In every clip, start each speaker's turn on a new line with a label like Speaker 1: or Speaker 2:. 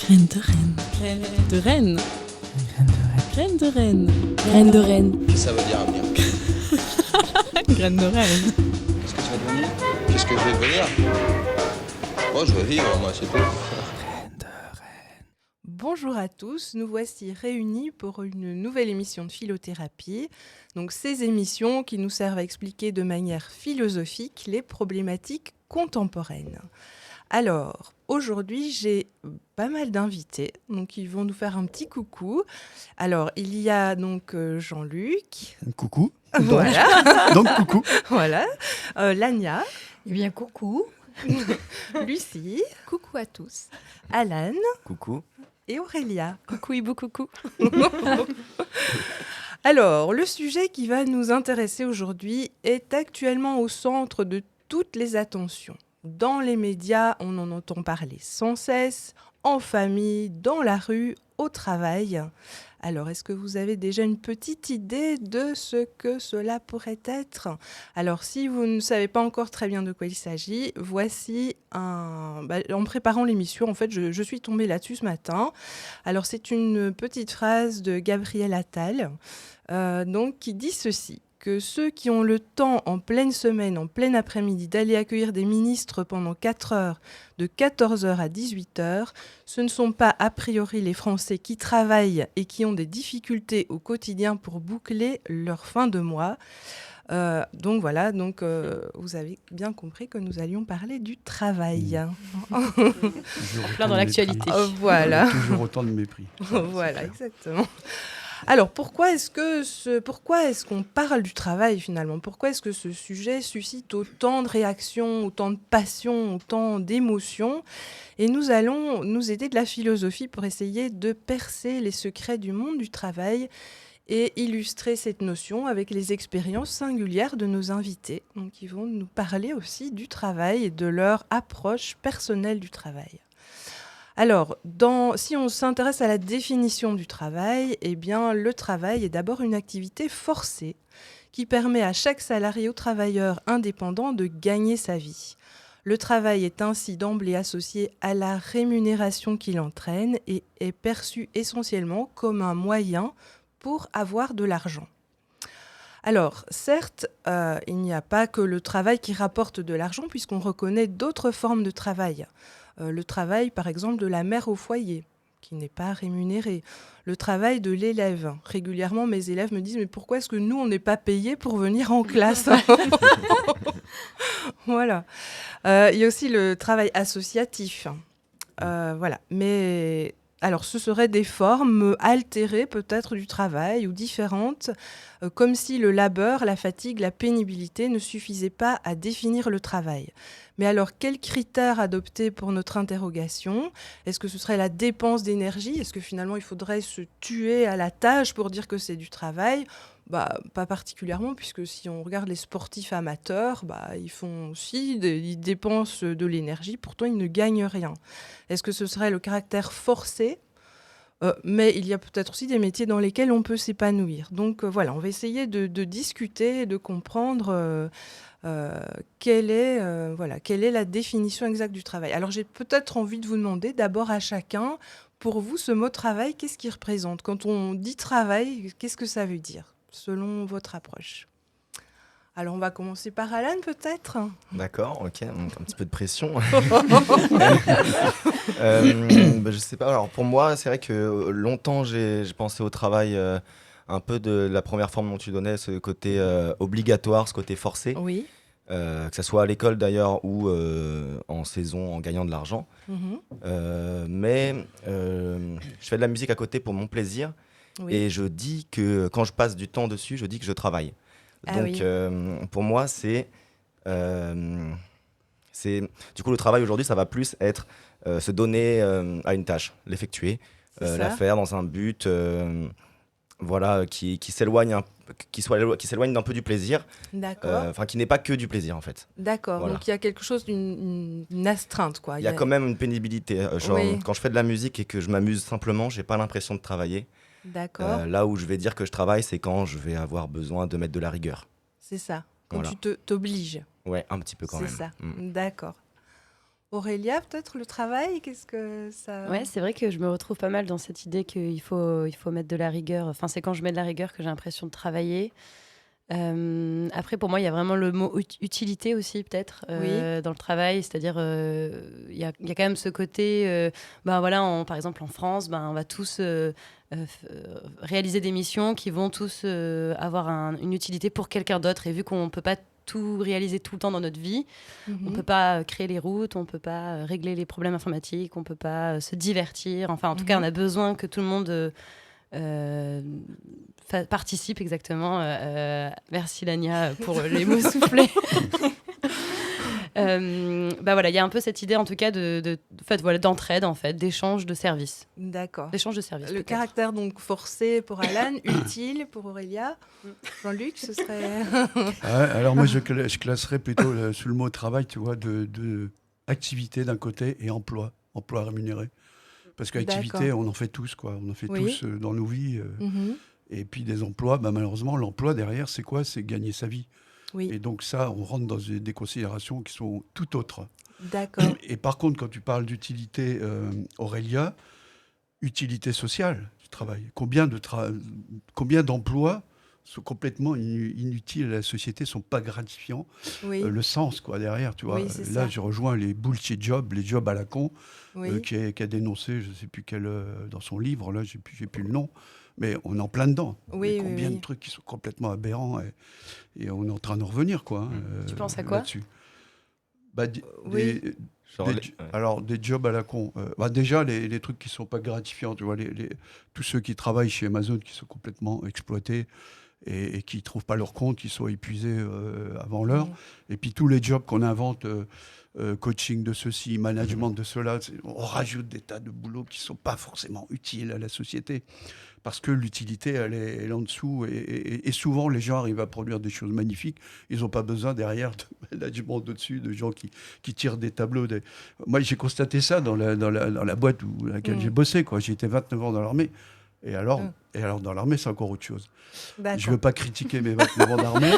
Speaker 1: Graines de reine. Graines de reine. Graines de reine. Graines de reine.
Speaker 2: Ça veut dire avenir.
Speaker 1: Graines de reine.
Speaker 2: Qu'est-ce que tu vas devenir? Qu'est-ce que je vais devenir? Moi, je veux vivre, moi, c'est tout.
Speaker 3: Bonjour à tous, nous voici réunis pour une nouvelle émission de philothérapie. Donc ces émissions qui nous servent à expliquer de manière philosophique les problématiques contemporaines. Alors, aujourd'hui, j'ai pas mal d'invités, donc ils vont nous faire un petit coucou. Alors, il y a donc Jean-Luc.
Speaker 4: Coucou.
Speaker 3: Voilà.
Speaker 4: Donc coucou.
Speaker 3: Voilà. Lania.
Speaker 5: Eh bien, coucou.
Speaker 3: Lucie.
Speaker 5: Coucou à tous.
Speaker 3: Alan.
Speaker 2: Coucou.
Speaker 3: Et Aurélia.
Speaker 1: Coucou Hibou, coucou.
Speaker 3: Alors, le sujet qui va nous intéresser aujourd'hui est actuellement au centre de toutes les attentions. Dans les médias, on en entend parler sans cesse, en famille, dans la rue, au travail. Alors, est-ce que vous avez déjà une petite idée de ce que cela pourrait être ? Alors, si vous ne savez pas encore très bien de quoi il s'agit, voici en préparant l'émission, en fait, je suis tombée là-dessus ce matin. Alors, c'est une petite phrase de Gabriel Attal, qui dit ceci, que ceux qui ont le temps en pleine semaine, en plein après-midi, d'aller accueillir des ministres pendant 4 heures, de 14h à 18h, ce ne sont pas a priori les Français qui travaillent et qui ont des difficultés au quotidien pour boucler leur fin de mois. Vous avez bien compris que nous allions parler du travail.
Speaker 1: Plein dans l'actualité.
Speaker 3: Voilà.
Speaker 4: Toujours autant de mépris.
Speaker 3: Voilà, exactement. Alors, pourquoi est-ce qu'on parle du travail finalement ? Pourquoi est-ce que ce sujet suscite autant de réactions, autant de passions, autant d'émotions ? Et nous allons nous aider de la philosophie pour essayer de percer les secrets du monde du travail et illustrer cette notion avec les expériences singulières de nos invités, donc qui vont nous parler aussi du travail et de leur approche personnelle du travail. Alors, si on s'intéresse à la définition du travail, eh bien, le travail est d'abord une activité forcée qui permet à chaque salarié ou travailleur indépendant de gagner sa vie. Le travail est ainsi d'emblée associé à la rémunération qu'il entraîne et est perçu essentiellement comme un moyen pour avoir de l'argent. Alors, certes, il n'y a pas que le travail qui rapporte de l'argent puisqu'on reconnaît d'autres formes de travail. Le travail, par exemple, de la mère au foyer, qui n'est pas rémunéré. Le travail de l'élève. Régulièrement, mes élèves me disent « Mais pourquoi est-ce que nous, on n'est pas payés pour venir en classe ?» Voilà. Il y a aussi le travail associatif. Voilà. Mais alors, ce seraient des formes altérées peut-être du travail ou différentes, comme si le labeur, la fatigue, la pénibilité ne suffisaient pas à définir le travail. Mais alors, quels critères adopter pour notre interrogation ? Est-ce que ce serait la dépense d'énergie ? Est-ce que finalement, il faudrait se tuer à la tâche pour dire que c'est du travail ? Pas particulièrement, puisque si on regarde les sportifs amateurs, ils font aussi, ils dépensent de l'énergie, pourtant ils ne gagnent rien. Est-ce que ce serait le caractère forcé ? Mais il y a peut-être aussi des métiers dans lesquels on peut s'épanouir. Donc voilà, on va essayer de discuter, de comprendre quelle est la définition exacte du travail. Alors j'ai peut-être envie de vous demander d'abord à chacun, pour vous, ce mot travail, qu'est-ce qu'il représente ? Quand on dit travail, qu'est-ce que ça veut dire, selon votre approche ? Alors on va commencer par Alan peut-être ?
Speaker 6: D'accord, ok, donc un petit peu de pression. Je sais pas, alors pour moi c'est vrai que longtemps j'ai pensé au travail un peu de la première forme dont tu donnais, ce côté obligatoire, ce côté forcé.
Speaker 3: Oui.
Speaker 6: Que ce soit à l'école d'ailleurs ou en saison en gagnant de l'argent. Mais je fais de la musique à côté pour mon plaisir. Oui. Et je dis que quand je passe du temps dessus, je dis que je travaille. Donc pour moi c'est du coup le travail aujourd'hui ça va plus être se donner à une tâche, l'effectuer, la faire dans un but qui s'éloigne d'un peu du plaisir. D'accord. Qui n'est pas que du plaisir en fait.
Speaker 3: D'accord. Voilà. Donc il y a quelque chose d'une astreinte quoi.
Speaker 6: Il y a quand même une pénibilité. Quand je fais de la musique et que je m'amuse simplement, j'ai pas l'impression de travailler.
Speaker 3: D'accord.
Speaker 6: Là où je vais dire que je travaille, c'est quand je vais avoir besoin de mettre de la rigueur.
Speaker 3: C'est ça. Quand tu t'obliges.
Speaker 6: Ouais, un petit peu quand même.
Speaker 3: C'est ça. D'accord. Aurélia, peut-être le travail, qu'est-ce que ça...
Speaker 4: Ouais, c'est vrai que je me retrouve pas mal dans cette idée qu'il faut mettre de la rigueur. Enfin, c'est quand je mets de la rigueur que j'ai l'impression de travailler. Après, pour moi, il y a vraiment le mot utilité aussi, peut-être, dans le travail. C'est-à-dire, il y a quand même ce côté... par exemple, en France, on va tous réaliser des missions qui vont tous avoir une utilité pour quelqu'un d'autre. Et vu qu'on ne peut pas tout réaliser tout le temps dans notre vie, on ne peut pas créer les routes, on ne peut pas régler les problèmes informatiques, on ne peut pas se divertir. Enfin, en tout cas, on a besoin que tout le monde... participe exactement. Merci Lania pour les mots soufflés. Il y a un peu cette idée en tout cas d'entraide en fait, d'échange de services.
Speaker 3: D'accord.
Speaker 4: D'échange de services.
Speaker 3: Le caractère donc forcé pour Alan, utile pour Aurélia. Jean-Luc, ce serait.
Speaker 7: Alors moi je classerais plutôt sous le mot travail, tu vois, de activité d'un côté et emploi rémunéré. Parce qu'activité, on en fait tous, quoi. On en fait tous dans nos vies. Et puis des emplois, malheureusement, l'emploi derrière, c'est quoi ? C'est gagner sa vie. Oui. Et donc ça, on rentre dans des considérations qui sont tout autres.
Speaker 3: D'accord.
Speaker 7: Et par contre, quand tu parles d'utilité, Aurélia, utilité sociale du travail. Combien d'emplois sont complètement inutiles à la société, sont pas gratifiants. Le sens, quoi, derrière, tu vois. Là, je rejoins les bullshit jobs, les jobs à la con, qui a dénoncé, je sais plus quel, dans son livre, là, j'ai plus le nom, mais on est en plein dedans. Combien de trucs qui sont complètement aberrants et on est en train de revenir, quoi.
Speaker 4: Tu penses à quoi
Speaker 7: là-dessus. Alors, des jobs à la con. Déjà, les trucs qui ne sont pas gratifiants, tu vois, tous ceux qui travaillent chez Amazon qui sont complètement exploités et qui ne trouvent pas leur compte, qui sont épuisés avant l'heure. Et puis tous les jobs qu'on invente, coaching de ceci, management de cela, on rajoute des tas de boulots qui ne sont pas forcément utiles à la société. Parce que l'utilité, elle est en dessous. Et souvent, les gens arrivent à produire des choses magnifiques. Ils n'ont pas besoin derrière de management au-dessus, de gens qui tirent des tableaux. Moi, j'ai constaté ça dans la boîte dans laquelle j'ai bossé, quoi. J'ai été 29 ans dans l'armée. Et alors, dans l'armée, c'est encore autre chose. D'accord. Je ne veux pas critiquer mes 29 ans d'armée,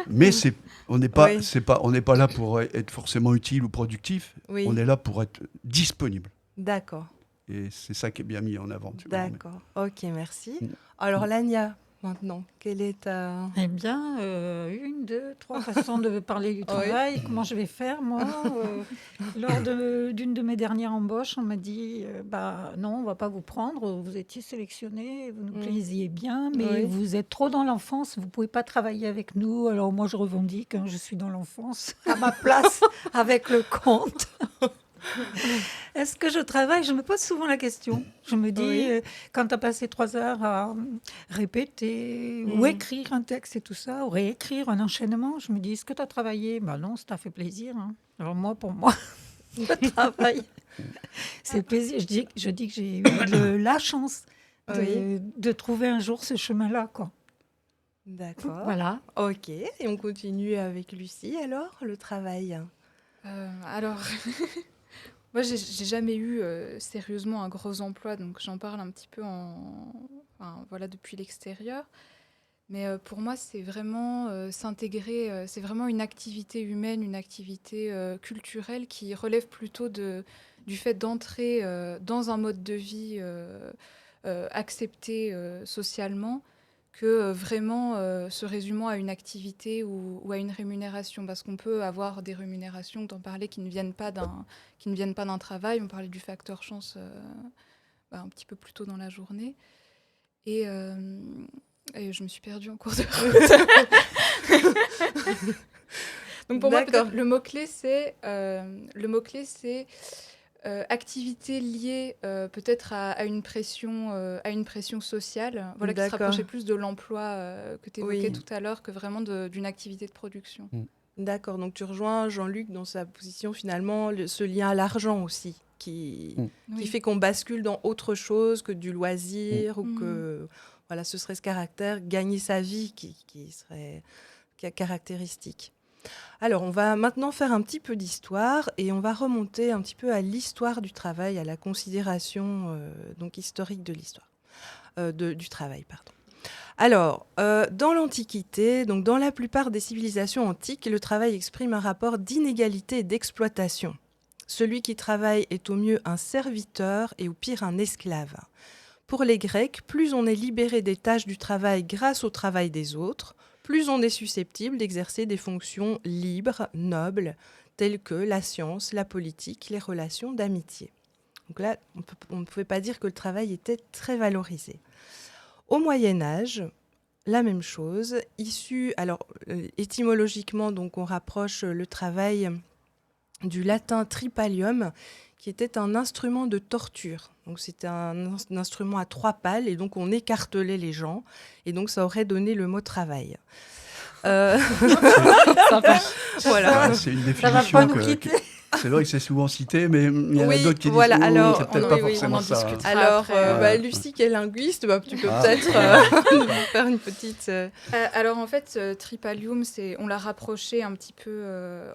Speaker 7: mais on n'est pas là pour être forcément utile ou productif. Oui. On est là pour être disponible.
Speaker 3: D'accord.
Speaker 7: Et c'est ça qui est bien mis en avant.
Speaker 3: D'accord. Ok, merci. Alors, Lania, maintenant, quelle est ta...
Speaker 5: Eh bien, 1, 2, 3 façons de parler du travail. Oui. Comment je vais faire, moi lors d'une de mes dernières embauches, on m'a dit non, on ne va pas vous prendre. Vous étiez sélectionné, vous nous plaisiez bien, mais vous êtes trop dans l'enfance, vous ne pouvez pas travailler avec nous. Alors moi, je revendique, je suis dans l'enfance, à ma place, avec le compte. Est-ce que je travaille ? Je me pose souvent la question. Je me dis, quand tu as passé 3 heures à répéter ou écrire un texte et tout ça, ou réécrire un enchaînement, je me dis, est-ce que tu as travaillé ? Non, ça t'a fait plaisir. Hein. Alors pour moi, le travail, c'est plaisir. Je dis que j'ai eu la chance de trouver un jour ce chemin-là, quoi.
Speaker 3: D'accord.
Speaker 5: Voilà.
Speaker 3: Ok. Et on continue avec Lucie, alors, le travail.
Speaker 8: Moi, j'ai jamais eu sérieusement un gros emploi, donc j'en parle un petit peu depuis l'extérieur. Mais pour moi, c'est vraiment s'intégrer, c'est vraiment une activité humaine, une activité culturelle qui relève plutôt du fait d'entrer dans un mode de vie accepté socialement, que vraiment se résumant à une activité ou à une rémunération, parce qu'on peut avoir des rémunérations, t'en parlais, qui ne viennent pas d'un travail. On parlait du facteur chance un petit peu plus tôt dans la journée. Et je me suis perdue en cours de route. Donc pour moi, peut-être, le mot-clé, c'est activité liée peut-être à une pression sociale, qui se rapprochait plus de l'emploi que tu évoquais tout à l'heure, que vraiment d'une activité de production.
Speaker 3: D'accord, donc tu rejoins Jean-Luc dans sa position, finalement, ce lien à l'argent aussi, qui fait qu'on bascule dans autre chose que du loisir, ou que ce serait ce caractère, gagner sa vie, qui serait caractéristique. Alors, on va maintenant faire un petit peu d'histoire et on va remonter un petit peu à l'histoire du travail, à la considération historique de l'histoire, du travail, pardon. Alors, dans l'Antiquité, donc dans la plupart des civilisations antiques, le travail exprime un rapport d'inégalité et d'exploitation. Celui qui travaille est au mieux un serviteur et au pire un esclave. Pour les Grecs, plus on est libéré des tâches du travail grâce au travail des autres, plus on est susceptible d'exercer des fonctions libres, nobles, telles que la science, la politique, les relations d'amitié. Donc là, on ne pouvait pas dire que le travail était très valorisé. Au Moyen-Âge, la même chose. Étymologiquement, donc, on rapproche le travail du latin tripalium, qui était un instrument de torture. Donc c'était un instrument à 3 pales, et donc on écartelait les gens, et donc ça aurait donné le mot travail.
Speaker 5: Sympa.
Speaker 3: Voilà.
Speaker 7: C'est une
Speaker 5: Ça va pas
Speaker 7: définition
Speaker 5: nous quitter.
Speaker 7: c'est vrai que c'est souvent cité, mais il y en a d'autres qui disent
Speaker 3: voilà, alors,
Speaker 7: c'est peut-être
Speaker 3: on-
Speaker 7: pas
Speaker 3: oui, oui,
Speaker 7: forcément
Speaker 8: on en
Speaker 7: ça.
Speaker 8: discute.
Speaker 3: Alors,
Speaker 8: Après,
Speaker 3: Lucie, qui est linguiste, tu peux
Speaker 7: Ah.
Speaker 3: peut-être faire une petite...
Speaker 8: Alors en fait, tripalium, on l'a rapproché un petit peu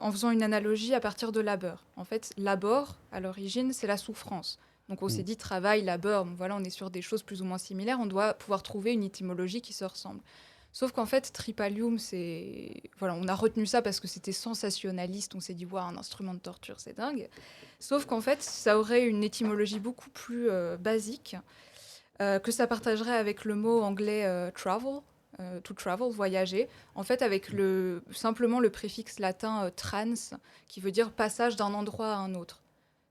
Speaker 8: en faisant une analogie à partir de labeur. En fait, labor, à l'origine, c'est la souffrance. Donc on s'est dit travail, labeur, bon, voilà, on est sur des choses plus ou moins similaires, on doit pouvoir trouver une étymologie qui se ressemble. Sauf qu'en fait, tripalium, on a retenu ça parce que c'était sensationnaliste, on s'est dit, wow, un instrument de torture, c'est dingue. Sauf qu'en fait, ça aurait une étymologie beaucoup plus basique, que ça partagerait avec le mot anglais travel, to travel, voyager, en fait avec simplement le préfixe latin trans, qui veut dire passage d'un endroit à un autre.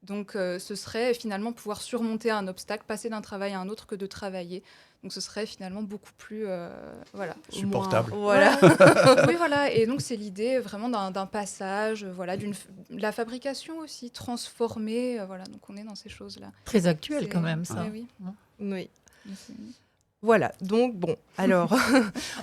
Speaker 8: Donc ce serait finalement pouvoir surmonter un obstacle, passer d'un travail à un autre que de travailler. Donc ce serait finalement beaucoup plus
Speaker 7: Supportable.
Speaker 3: Voilà.
Speaker 8: Oui, voilà. Et donc c'est l'idée vraiment d'un passage, de la fabrication aussi, transformée. Voilà, donc on est dans ces choses-là.
Speaker 5: Très actuel quand même, ça.
Speaker 8: Oui.
Speaker 3: Oui. Voilà, donc bon, alors,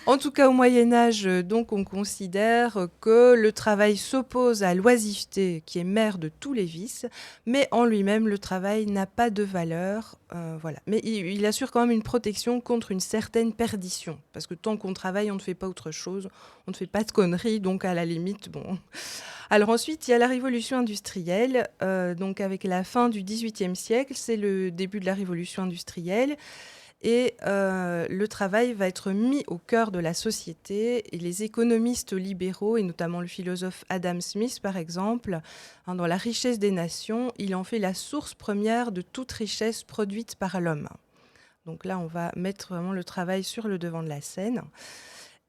Speaker 3: en tout cas au Moyen-Âge, donc on considère que le travail s'oppose à l'oisiveté, qui est mère de tous les vices, mais en lui-même, le travail n'a pas de valeur, voilà. Mais il assure quand même une protection contre une certaine perdition, parce que tant qu'on travaille, on ne fait pas autre chose, on ne fait pas de conneries, donc à la limite, bon... Alors ensuite, il y a la révolution industrielle, donc avec la fin du XVIIIe siècle, c'est le début de la révolution industrielle, et le travail va être mis au cœur de la société, et les économistes libéraux, et notamment le philosophe Adam Smith par exemple, dans La richesse des nations, il en fait la source première de toute richesse produite par l'homme. Donc là, on va mettre vraiment le travail sur le devant de la scène.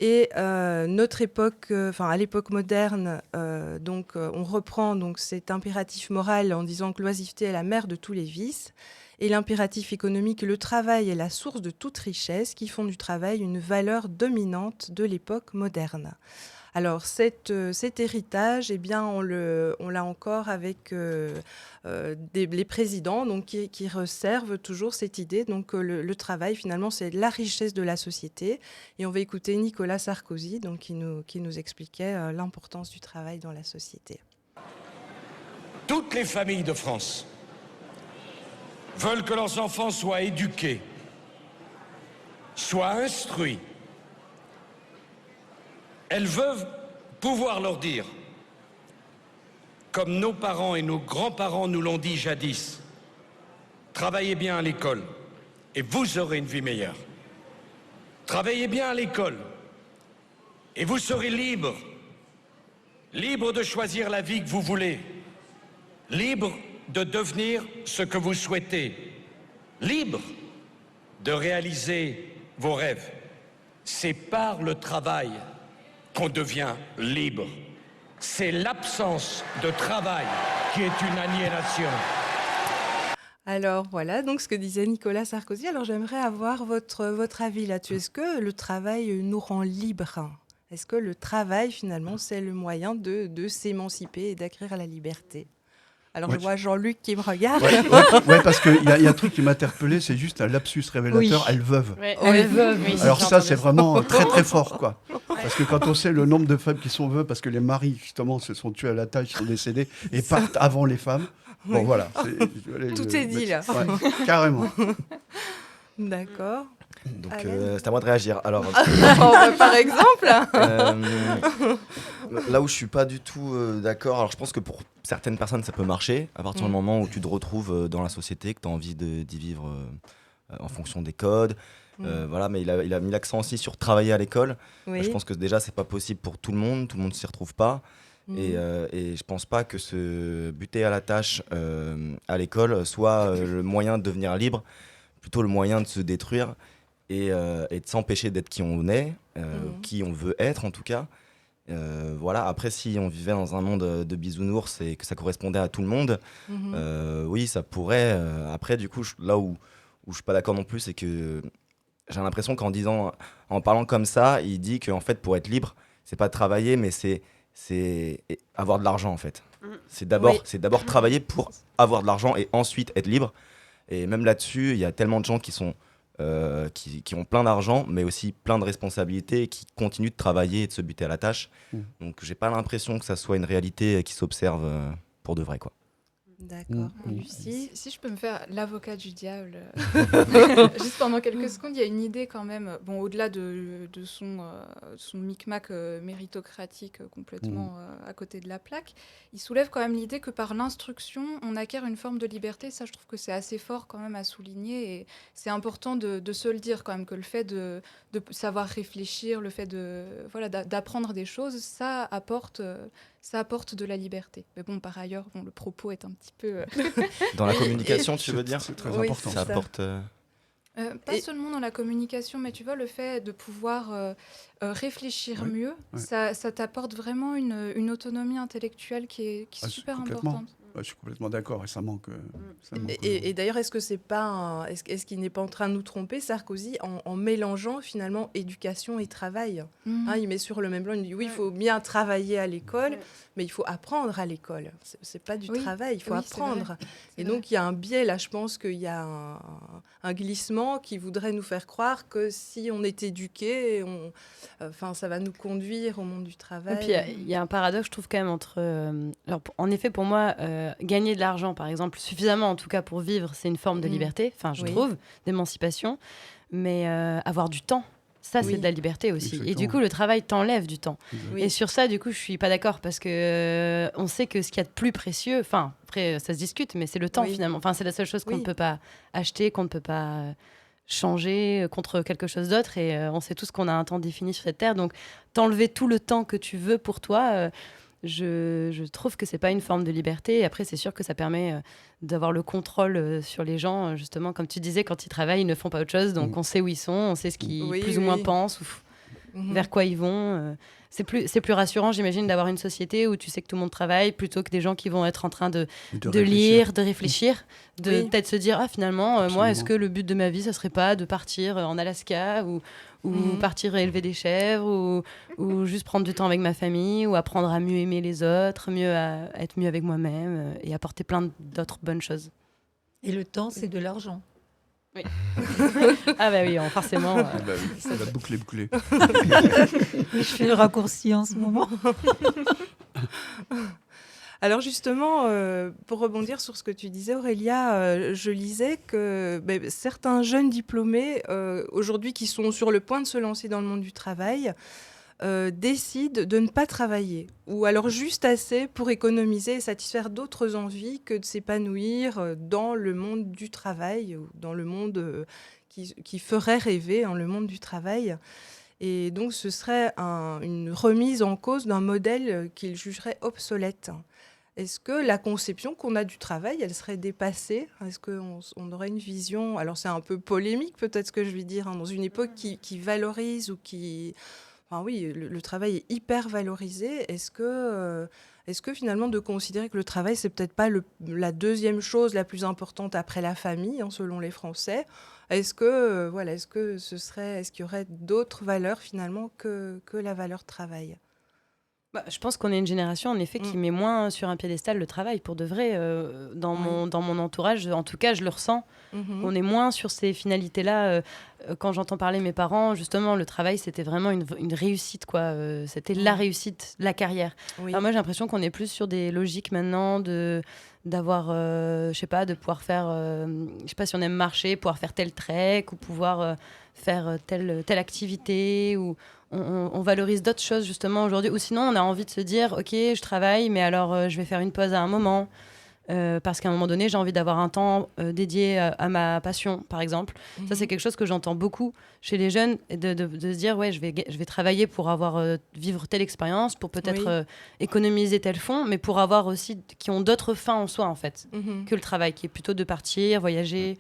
Speaker 3: Et notre époque, à l'époque moderne, on reprend donc cet impératif moral en disant que l'oisiveté est la mère de tous les vices, et l'impératif économique, le travail est la source de toute richesse, qui font du travail une valeur dominante de l'époque moderne. Alors cet héritage, eh bien, on l'a encore avec les présidents, donc qui resservent toujours cette idée. Donc le travail, finalement, c'est la richesse de la société. Et on va écouter Nicolas Sarkozy, donc qui nous expliquait l'importance du travail dans la société.
Speaker 9: Toutes les familles de France veulent que leurs enfants soient éduqués, soient instruits. Elles veulent pouvoir leur dire, comme nos parents et nos grands-parents nous l'ont dit jadis, travaillez bien à l'école et vous aurez une vie meilleure. Travaillez bien à l'école et vous serez libre, libre de choisir la vie que vous voulez, libre de devenir ce que vous souhaitez, libre de réaliser vos rêves. C'est par le travail qu'on devient libre. C'est l'absence de travail qui est une aliénation.
Speaker 3: Alors voilà, donc ce que disait Nicolas Sarkozy. Alors j'aimerais avoir votre avis là-dessus. Est-ce que le travail nous rend libres ? Est-ce que le travail, finalement, c'est le moyen de s'émanciper et d'acquérir la liberté ? Alors je vois Jean-Luc qui me regarde.
Speaker 7: Ouais, parce qu'il y a un truc qui m'a interpellé, c'est juste un lapsus révélateur, elles veuve.
Speaker 4: Ouais.
Speaker 5: Elles veuve, oui.
Speaker 7: Alors ça, c'est vraiment très très fort, quoi. Parce que quand on sait le nombre de femmes qui sont veuves, parce que les maris, justement, se sont tués à la tâche, sont décédés, et partent avant les femmes. Bon,
Speaker 3: Oui.
Speaker 7: voilà.
Speaker 3: Tout est dit, là.
Speaker 7: Ouais, carrément.
Speaker 3: D'accord.
Speaker 6: Donc
Speaker 3: Alain.
Speaker 6: c'est à moi de réagir. Alors,
Speaker 3: Par exemple.
Speaker 6: là où je suis pas du tout d'accord, alors je pense que pour certaines personnes ça peut marcher à partir du moment où tu te retrouves dans la société, que tu as envie d'y vivre en fonction des codes. Voilà, mais il a mis l'accent aussi sur travailler à l'école.
Speaker 3: Oui.
Speaker 6: Je pense que déjà c'est pas possible pour tout le monde s'y retrouve pas. Et je pense pas que se buter à la tâche à l'école soit le moyen de devenir libre, plutôt le moyen de se détruire et de s'empêcher d'être qui on est, qui on veut être en tout cas. Voilà. Après, si on vivait dans un monde de bisounours et que ça correspondait à tout le monde, oui, ça pourrait. Après, du coup, là où je suis pas d'accord non plus, c'est que j'ai l'impression en parlant comme ça, il dit qu'en fait, pour être libre, c'est pas travailler, mais c'est avoir de l'argent en fait. C'est d'abord travailler pour avoir de l'argent et ensuite être libre. Et même là-dessus, il y a tellement de gens qui ont plein d'argent, mais aussi plein de responsabilités et qui continuent de travailler et de se buter à la tâche. Donc j'ai pas l'impression que ça soit une réalité qui s'observe pour de vrai, quoi.
Speaker 3: D'accord. Lucie,
Speaker 8: si je peux me faire l'avocat du diable, juste pendant quelques secondes, il y a une idée quand même, bon, au-delà de son micmac méritocratique complètement à côté de la plaque, il soulève quand même l'idée que par l'instruction, on acquiert une forme de liberté. Ça, je trouve que c'est assez fort quand même à souligner, et c'est important de se le dire quand même, que le fait de savoir réfléchir, le fait d'apprendre des choses, ça apporte de la liberté. Mais bon, par ailleurs, le propos est un petit peu...
Speaker 6: Dans la communication, tu veux dire ?
Speaker 7: C'est très important.
Speaker 6: Ça apporte...
Speaker 8: pas seulement dans la communication, mais tu vois, le fait de pouvoir réfléchir mieux, ça t'apporte vraiment une autonomie intellectuelle qui est super importante.
Speaker 7: Je suis complètement d'accord, et ça manque.
Speaker 3: Et d'ailleurs, est-ce que c'est pas est-ce qu'il n'est pas en train de nous tromper, Sarkozy, en mélangeant finalement éducation et travail il met sur le même plan, il dit oui, il faut bien travailler à l'école, mais il faut apprendre à l'école. C'est pas du travail, il faut apprendre. Et donc, il y a un biais là, je pense qu'il y a un glissement qui voudrait nous faire croire que si on est éduqué, ça va nous conduire au monde du travail.
Speaker 4: Et puis, il y a un paradoxe, je trouve, quand même, entre... en effet, pour moi, gagner de l'argent, par exemple, suffisamment, en tout cas, pour vivre, c'est une forme de liberté, je trouve, d'émancipation. Mais avoir du temps, ça, c'est de la liberté aussi. Exactement. Et du coup, le travail t'enlève du temps. Et sur ça, du coup, je suis pas d'accord, parce que on sait que ce qu'il y a de plus précieux, après, ça se discute, mais c'est le temps, finalement. C'est la seule chose qu'on ne peut pas acheter, qu'on ne peut pas changer contre quelque chose d'autre. Et on sait tous qu'on a un temps défini sur cette terre. Donc, t'enlever tout le temps que tu veux pour toi... Je trouve que c'est pas une forme de liberté. Et après, c'est sûr que ça permet d'avoir le contrôle sur les gens. Justement, comme tu disais, quand ils travaillent, ils ne font pas autre chose. Donc, on sait où ils sont, on sait ce qu'ils plus ou moins pensent, ou vers quoi ils vont. C'est plus rassurant, j'imagine, d'avoir une société où tu sais que tout le monde travaille, plutôt que des gens qui vont être en train de lire, de réfléchir, de peut-être se dire, finalement, moi, est-ce que le but de ma vie, ça serait pas de partir en Alaska ou partir élever des chèvres, ou juste prendre du temps avec ma famille, ou apprendre à mieux aimer les autres, à être mieux avec moi-même, et apporter plein d'autres bonnes choses.
Speaker 5: Et le temps, c'est de l'argent.
Speaker 4: Oui. Oui, forcément.
Speaker 7: Ça va boucler.
Speaker 5: Je fais le raccourci en ce moment.
Speaker 3: Alors justement, pour rebondir sur ce que tu disais, Aurélia, je lisais que certains jeunes diplômés, aujourd'hui, qui sont sur le point de se lancer dans le monde du travail, décident de ne pas travailler, ou alors juste assez pour économiser et satisfaire d'autres envies que de s'épanouir dans le monde du travail, ou dans le monde qui ferait rêver, le monde du travail. Et donc ce serait une remise en cause d'un modèle qu'ils jugeraient obsolète. Est-ce que la conception qu'on a du travail, elle serait dépassée ? Est-ce qu'on aurait une vision, alors c'est un peu polémique peut-être ce que je vais dire, dans une époque qui valorise ou qui... le travail est hyper valorisé. Est-ce que finalement de considérer que le travail, c'est peut-être pas la deuxième chose la plus importante après la famille, selon les Français, est-ce qu'il y aurait d'autres valeurs finalement que la valeur travail ?
Speaker 4: Je pense qu'on est une génération, en effet, qui met moins sur un piédestal le travail, pour de vrai. Dans mon entourage, en tout cas, je le ressens. On est moins sur ces finalités-là. Quand j'entends parler mes parents, justement, le travail, c'était vraiment une réussite, quoi. C'était la réussite, la carrière. Alors moi, j'ai l'impression qu'on est plus sur des logiques maintenant d'avoir, de pouvoir faire, je sais pas si on aime marcher, pouvoir faire tel trek, ou pouvoir faire telle activité, ou... On valorise d'autres choses justement aujourd'hui, ou sinon on a envie de se dire ok, je travaille, mais alors je vais faire une pause à un moment, parce qu'à un moment donné, j'ai envie d'avoir un temps dédié à ma passion, par exemple. Ça, c'est quelque chose que j'entends beaucoup chez les jeunes, de se dire, ouais, je vais travailler pour vivre telle expérience, pour peut-être économiser tel fonds, mais pour avoir aussi, qui ont d'autres fins en soi, en fait, que le travail, qui est plutôt de partir, voyager.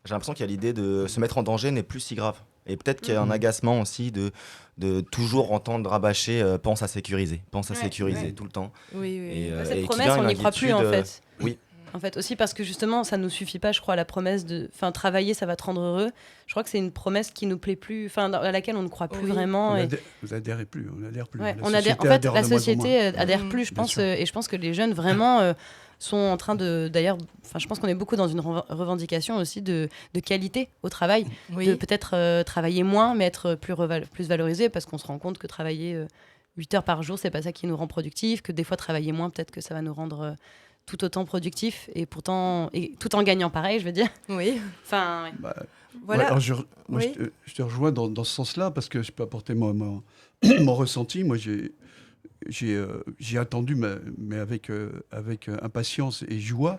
Speaker 6: J'ai l'impression qu'il y a l'idée de se mettre en danger n'est plus si grave. Et peut-être qu'il y a un agacement aussi de toujours entendre rabâcher pense à sécuriser tout le temps.
Speaker 3: Oui.
Speaker 4: Et cette promesse, on n'y croit plus en fait.
Speaker 6: Oui.
Speaker 4: En fait, aussi parce que justement, ça ne nous suffit pas, je crois, la promesse de travailler, ça va te rendre heureux. Je crois que c'est une promesse qui nous plaît plus, à laquelle on ne croit plus vraiment.
Speaker 7: Vous adhérez plus, on adhère plus.
Speaker 4: Ouais, la société adhère plus, je pense, et je pense que les jeunes vraiment sont en train d'ailleurs, je pense qu'on est beaucoup dans une revendication aussi de qualité au travail, de peut-être travailler moins, mais être plus valorisé, parce qu'on se rend compte que travailler 8 heures par jour, c'est pas ça qui nous rend productifs, que des fois travailler moins, peut-être que ça va nous rendre tout autant productif et pourtant tout en gagnant pareil, je veux dire.
Speaker 3: Oui.
Speaker 4: Enfin,
Speaker 3: voilà.
Speaker 7: Alors je te rejoins dans ce sens-là parce que je peux apporter mon ressenti. Moi, j'ai attendu, mais avec impatience et joie,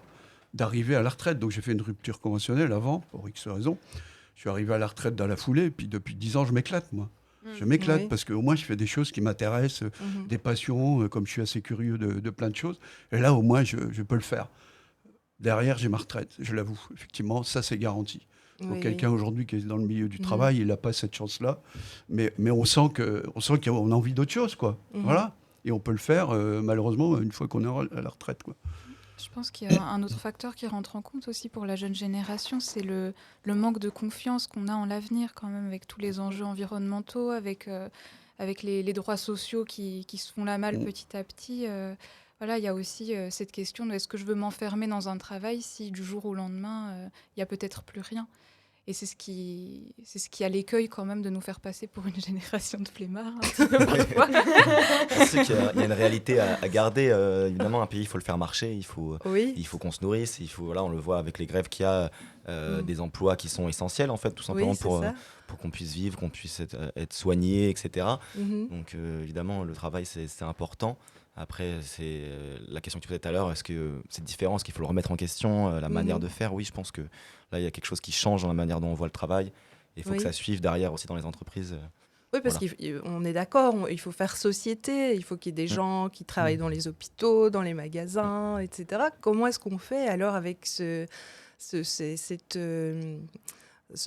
Speaker 7: d'arriver à la retraite. Donc j'ai fait une rupture conventionnelle avant, pour X raisons. Je suis arrivé à la retraite dans la foulée, et puis depuis 10 ans, je m'éclate, moi. Je m'éclate parce qu'au moins je fais des choses qui m'intéressent, des passions, comme je suis assez curieux de plein de choses. Et là, au moins, je peux le faire. Derrière, j'ai ma retraite, je l'avoue. Effectivement, ça, c'est garanti. Donc, quelqu'un aujourd'hui qui est dans le milieu du travail, il n'a pas cette chance-là. Mais on sent qu'on a envie d'autre chose, quoi. Voilà. Et on peut le faire, malheureusement, une fois qu'on est à la retraite, quoi.
Speaker 8: Je pense qu'il y a un autre facteur qui rentre en compte aussi pour la jeune génération, c'est le manque de confiance qu'on a en l'avenir quand même, avec tous les enjeux environnementaux, avec les droits sociaux qui se font la malle petit à petit. Voilà, il y a aussi cette question de est-ce que je veux m'enfermer dans un travail si du jour au lendemain, il n'y a peut-être plus rien. Et c'est ce qui a l'écueil quand même de nous faire passer pour une génération de flemmards. Parfois.
Speaker 6: C'est qu'il y a une réalité à garder. Évidemment, un pays, il faut le faire marcher, il faut qu'on se nourrisse. On le voit avec les grèves qu'il y a, des emplois qui sont essentiels, en fait, tout simplement pour qu'on puisse vivre, qu'on puisse être soigné, etc. Donc, évidemment, le travail, c'est important. Après, c'est la question que tu posais tout à l'heure, est-ce que c'est différent, est-ce qu'il faut le remettre en question, la manière de faire? Oui, je pense que là, il y a quelque chose qui change dans la manière dont on voit le travail. Il faut que ça suive derrière aussi dans les entreprises.
Speaker 3: Oui, parce qu'on est d'accord, il faut faire société, il faut qu'il y ait des gens qui travaillent dans les hôpitaux, dans les magasins, etc. Comment est-ce qu'on fait alors avec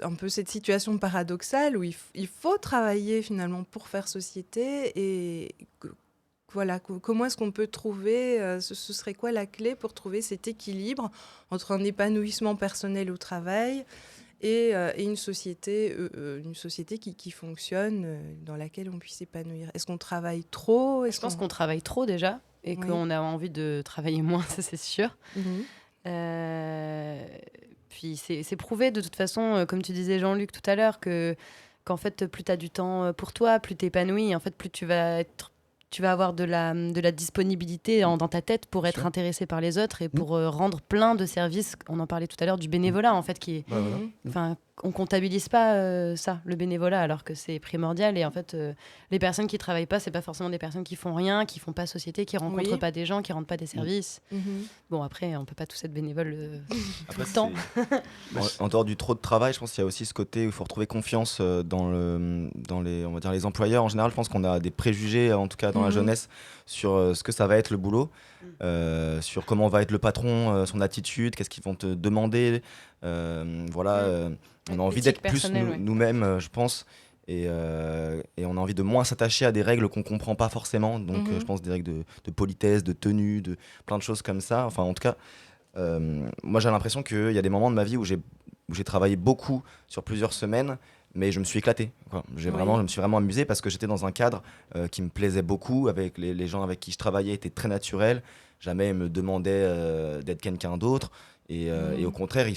Speaker 3: un peu cette situation paradoxale où il faut travailler finalement pour faire société et... Voilà, comment est-ce qu'on peut trouver, ce serait quoi la clé pour trouver cet équilibre entre un épanouissement personnel au travail et une société qui fonctionne, dans laquelle on puisse s'épanouir? Est-ce qu'on travaille trop?
Speaker 4: Je pense qu'on travaille trop déjà et qu'on a envie de travailler moins, ça c'est sûr. Puis c'est prouvé de toute façon, comme tu disais Jean-Luc tout à l'heure, qu'en fait plus tu as du temps pour toi, plus tu es épanoui, en fait plus tu vas avoir de la disponibilité dans ta tête pour être intéressé par les autres et pour rendre plein de services. On en parlait tout à l'heure du bénévolat, en fait, qui est... On comptabilise pas ça, le bénévolat, alors que c'est primordial. Et en fait, les personnes qui travaillent pas, c'est pas forcément des personnes qui font rien, qui font pas société, qui rencontrent pas des gens, qui rendent pas des services. Bon, après, on peut pas tous être bénévoles tout le temps.
Speaker 6: En dehors du trop de travail, je pense qu'il y a aussi ce côté où il faut retrouver confiance dans les employeurs. En général, je pense qu'on a des préjugés, en tout cas dans la jeunesse, sur ce que ça va être le boulot, sur comment va être le patron, son attitude, qu'est-ce qu'ils vont te demander. On a envie d'être plus nous-mêmes, je pense, et on a envie de moins s'attacher à des règles qu'on comprend pas forcément. Donc, je pense des règles de politesse, de tenue, de plein de choses comme ça. Enfin, en tout cas, moi, j'ai l'impression qu'il y a des moments de ma vie où j'ai travaillé beaucoup sur plusieurs semaines, mais je me suis éclaté, quoi. Je me suis vraiment amusé parce que j'étais dans un cadre qui me plaisait beaucoup, avec les gens avec qui je travaillais étaient très naturels. Jamais ils me demandaient d'être quelqu'un d'autre. Et au contraire,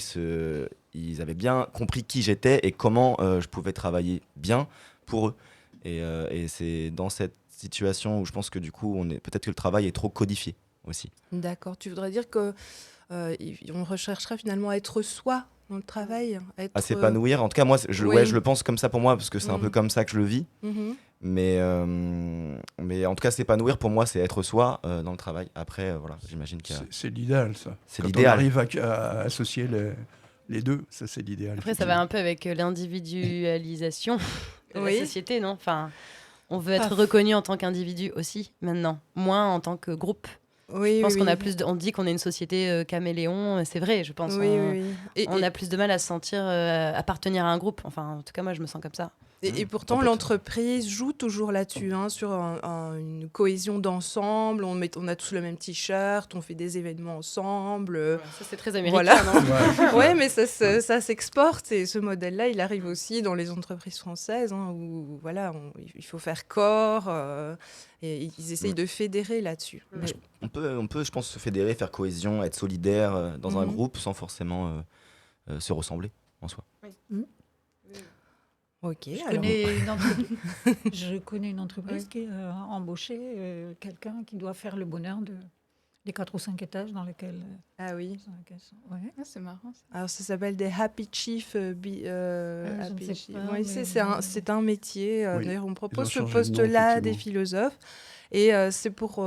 Speaker 6: ils avaient bien compris qui j'étais et comment je pouvais travailler bien pour eux. Et c'est dans cette situation où je pense que du coup, peut-être que le travail est trop codifié aussi.
Speaker 3: D'accord. Tu voudrais dire qu'on rechercherait finalement à être soi dans le travail,
Speaker 6: à s'épanouir. En tout cas, moi, je le pense comme ça pour moi, parce que c'est un peu comme ça que je le vis. Mais en tout cas, s'épanouir, pour moi, c'est être soi dans le travail. Après, voilà, j'imagine qu'il y a...
Speaker 7: C'est l'idéal, ça.
Speaker 6: C'est
Speaker 7: Quand
Speaker 6: l'idéal.
Speaker 7: on arrive à associer les deux, ça, c'est l'idéal.
Speaker 4: Après, ça va un peu avec l'individualisation de la société, non ? Enfin, on veut être reconnu en tant qu'individu aussi, maintenant. Moins en tant que groupe.
Speaker 3: Oui,
Speaker 4: je pense qu'on a on dit qu'on est une société caméléon, c'est vrai, je pense. On a plus de mal à se sentir appartenir à un groupe. Enfin, en tout cas, moi, je me sens comme ça.
Speaker 3: Et pourtant, l'entreprise joue toujours là-dessus, sur une cohésion d'ensemble. On a tous le même t-shirt, on fait des événements ensemble.
Speaker 4: Ça, c'est très américain, non ?
Speaker 3: Ouais, mais ça s'exporte. Et ce modèle-là, il arrive aussi dans les entreprises françaises, où voilà, il faut faire corps. Et ils essayent de fédérer là-dessus.
Speaker 6: On peut, je pense, se fédérer, faire cohésion, être solidaire dans un groupe sans forcément se ressembler en soi.
Speaker 3: Ok.
Speaker 5: Je connais une entreprise qui a embauché quelqu'un qui doit faire le bonheur des 4 ou 5 étages dans lesquels.
Speaker 3: Ah oui.
Speaker 8: C'est marrant. Ça.
Speaker 3: Alors ça s'appelle des Happy Chief. C'est un métier. D'ailleurs, on propose ce poste-là à des philosophes. Et c'est pour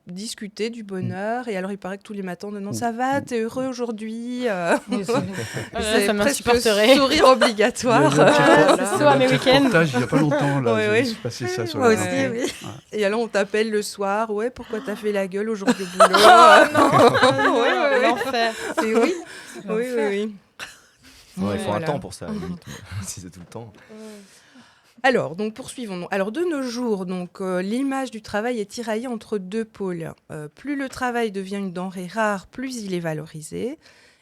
Speaker 3: discuter du bonheur. Et alors, il paraît que tous les matins, on demande ça va, t'es heureux aujourd'hui
Speaker 4: c'est ça m'insupporterait.
Speaker 3: Sourire obligatoire.
Speaker 4: Ce soir, mes week-ends.
Speaker 7: Il n'y a pas longtemps, j'ai passé ça sur la
Speaker 3: radio. Et alors, on t'appelle le soir. Ouais, pourquoi t'as fait la gueule aujourd'hui au boulot?
Speaker 4: L'enfer.
Speaker 3: Oui.
Speaker 6: Il faut un temps pour ça, si c'est tout le temps.
Speaker 3: Alors, donc poursuivons. Alors, de nos jours, l'image du travail est tiraillée entre deux pôles. Plus le travail devient une denrée rare, plus il est valorisé.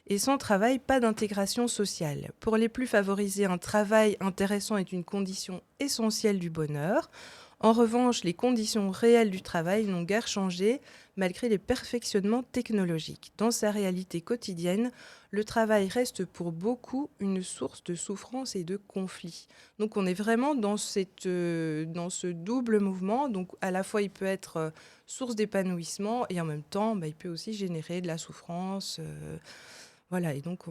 Speaker 3: Et sans travail, pas d'intégration sociale. Pour les plus favorisés, un travail intéressant est une condition essentielle du bonheur. En revanche, les conditions réelles du travail n'ont guère changé malgré les perfectionnements technologiques. Dans sa réalité quotidienne, le travail reste pour beaucoup une source de souffrance et de conflit. Donc on est vraiment dans ce double mouvement. Donc à la fois il peut être source d'épanouissement et en même temps il peut aussi générer de la souffrance. Voilà, et donc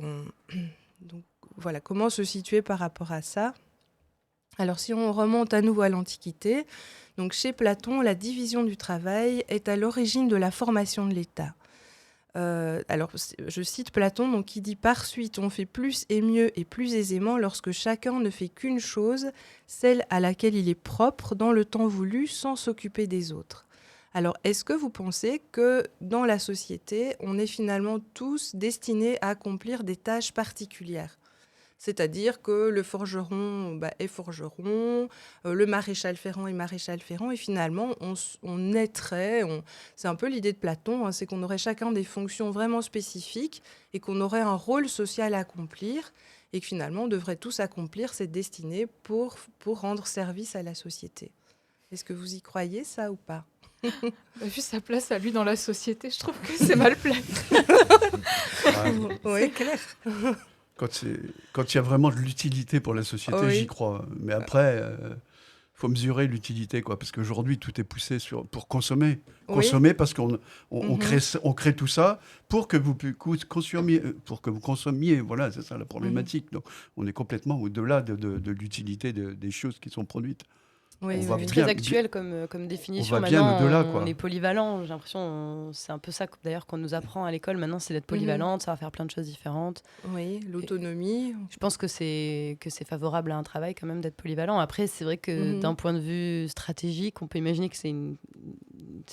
Speaker 3: voilà, comment se situer par rapport à ça ? Alors si on remonte à nouveau à l'Antiquité, donc chez Platon, la division du travail est à l'origine de la formation de l'État. Alors, je cite Platon, donc, qui dit « Par suite, on fait plus et mieux et plus aisément lorsque chacun ne fait qu'une chose, celle à laquelle il est propre dans le temps voulu, sans s'occuper des autres. » Alors, est-ce que vous pensez que dans la société, on est finalement tous destinés à accomplir des tâches particulières ? C'est-à-dire que le forgeron est forgeron, le maréchal ferrant est maréchal ferrant, et finalement, on naîtrait, c'est un peu l'idée de Platon, c'est qu'on aurait chacun des fonctions vraiment spécifiques et qu'on aurait un rôle social à accomplir, et que finalement, on devrait tous accomplir cette destinée pour rendre service à la société. Est-ce que vous y croyez, ça, ou pas ?
Speaker 8: Vu sa place à lui dans la société, je trouve que c'est mal placé.
Speaker 3: Oui, c'est clair.
Speaker 7: Quand il y a vraiment de l'utilité pour la société, j'y crois. Mais après, faut mesurer l'utilité, parce qu'aujourd'hui, tout est poussé pour consommer. Consommer parce qu'on crée tout ça pour que vous consommiez. Voilà, c'est ça la problématique. Donc, on est complètement au-delà de l'utilité des choses qui sont produites.
Speaker 4: C'est très actuel comme définition.
Speaker 7: On va
Speaker 4: maintenant,
Speaker 7: bien au-delà,
Speaker 4: on est polyvalent. J'ai l'impression, c'est un peu ça d'ailleurs qu'on nous apprend à l'école. Maintenant, c'est d'être polyvalent, de savoir faire plein de choses différentes.
Speaker 3: Oui, l'autonomie.
Speaker 4: Je pense que c'est favorable à un travail quand même d'être polyvalent. Après, c'est vrai que d'un point de vue stratégique, on peut imaginer que c'est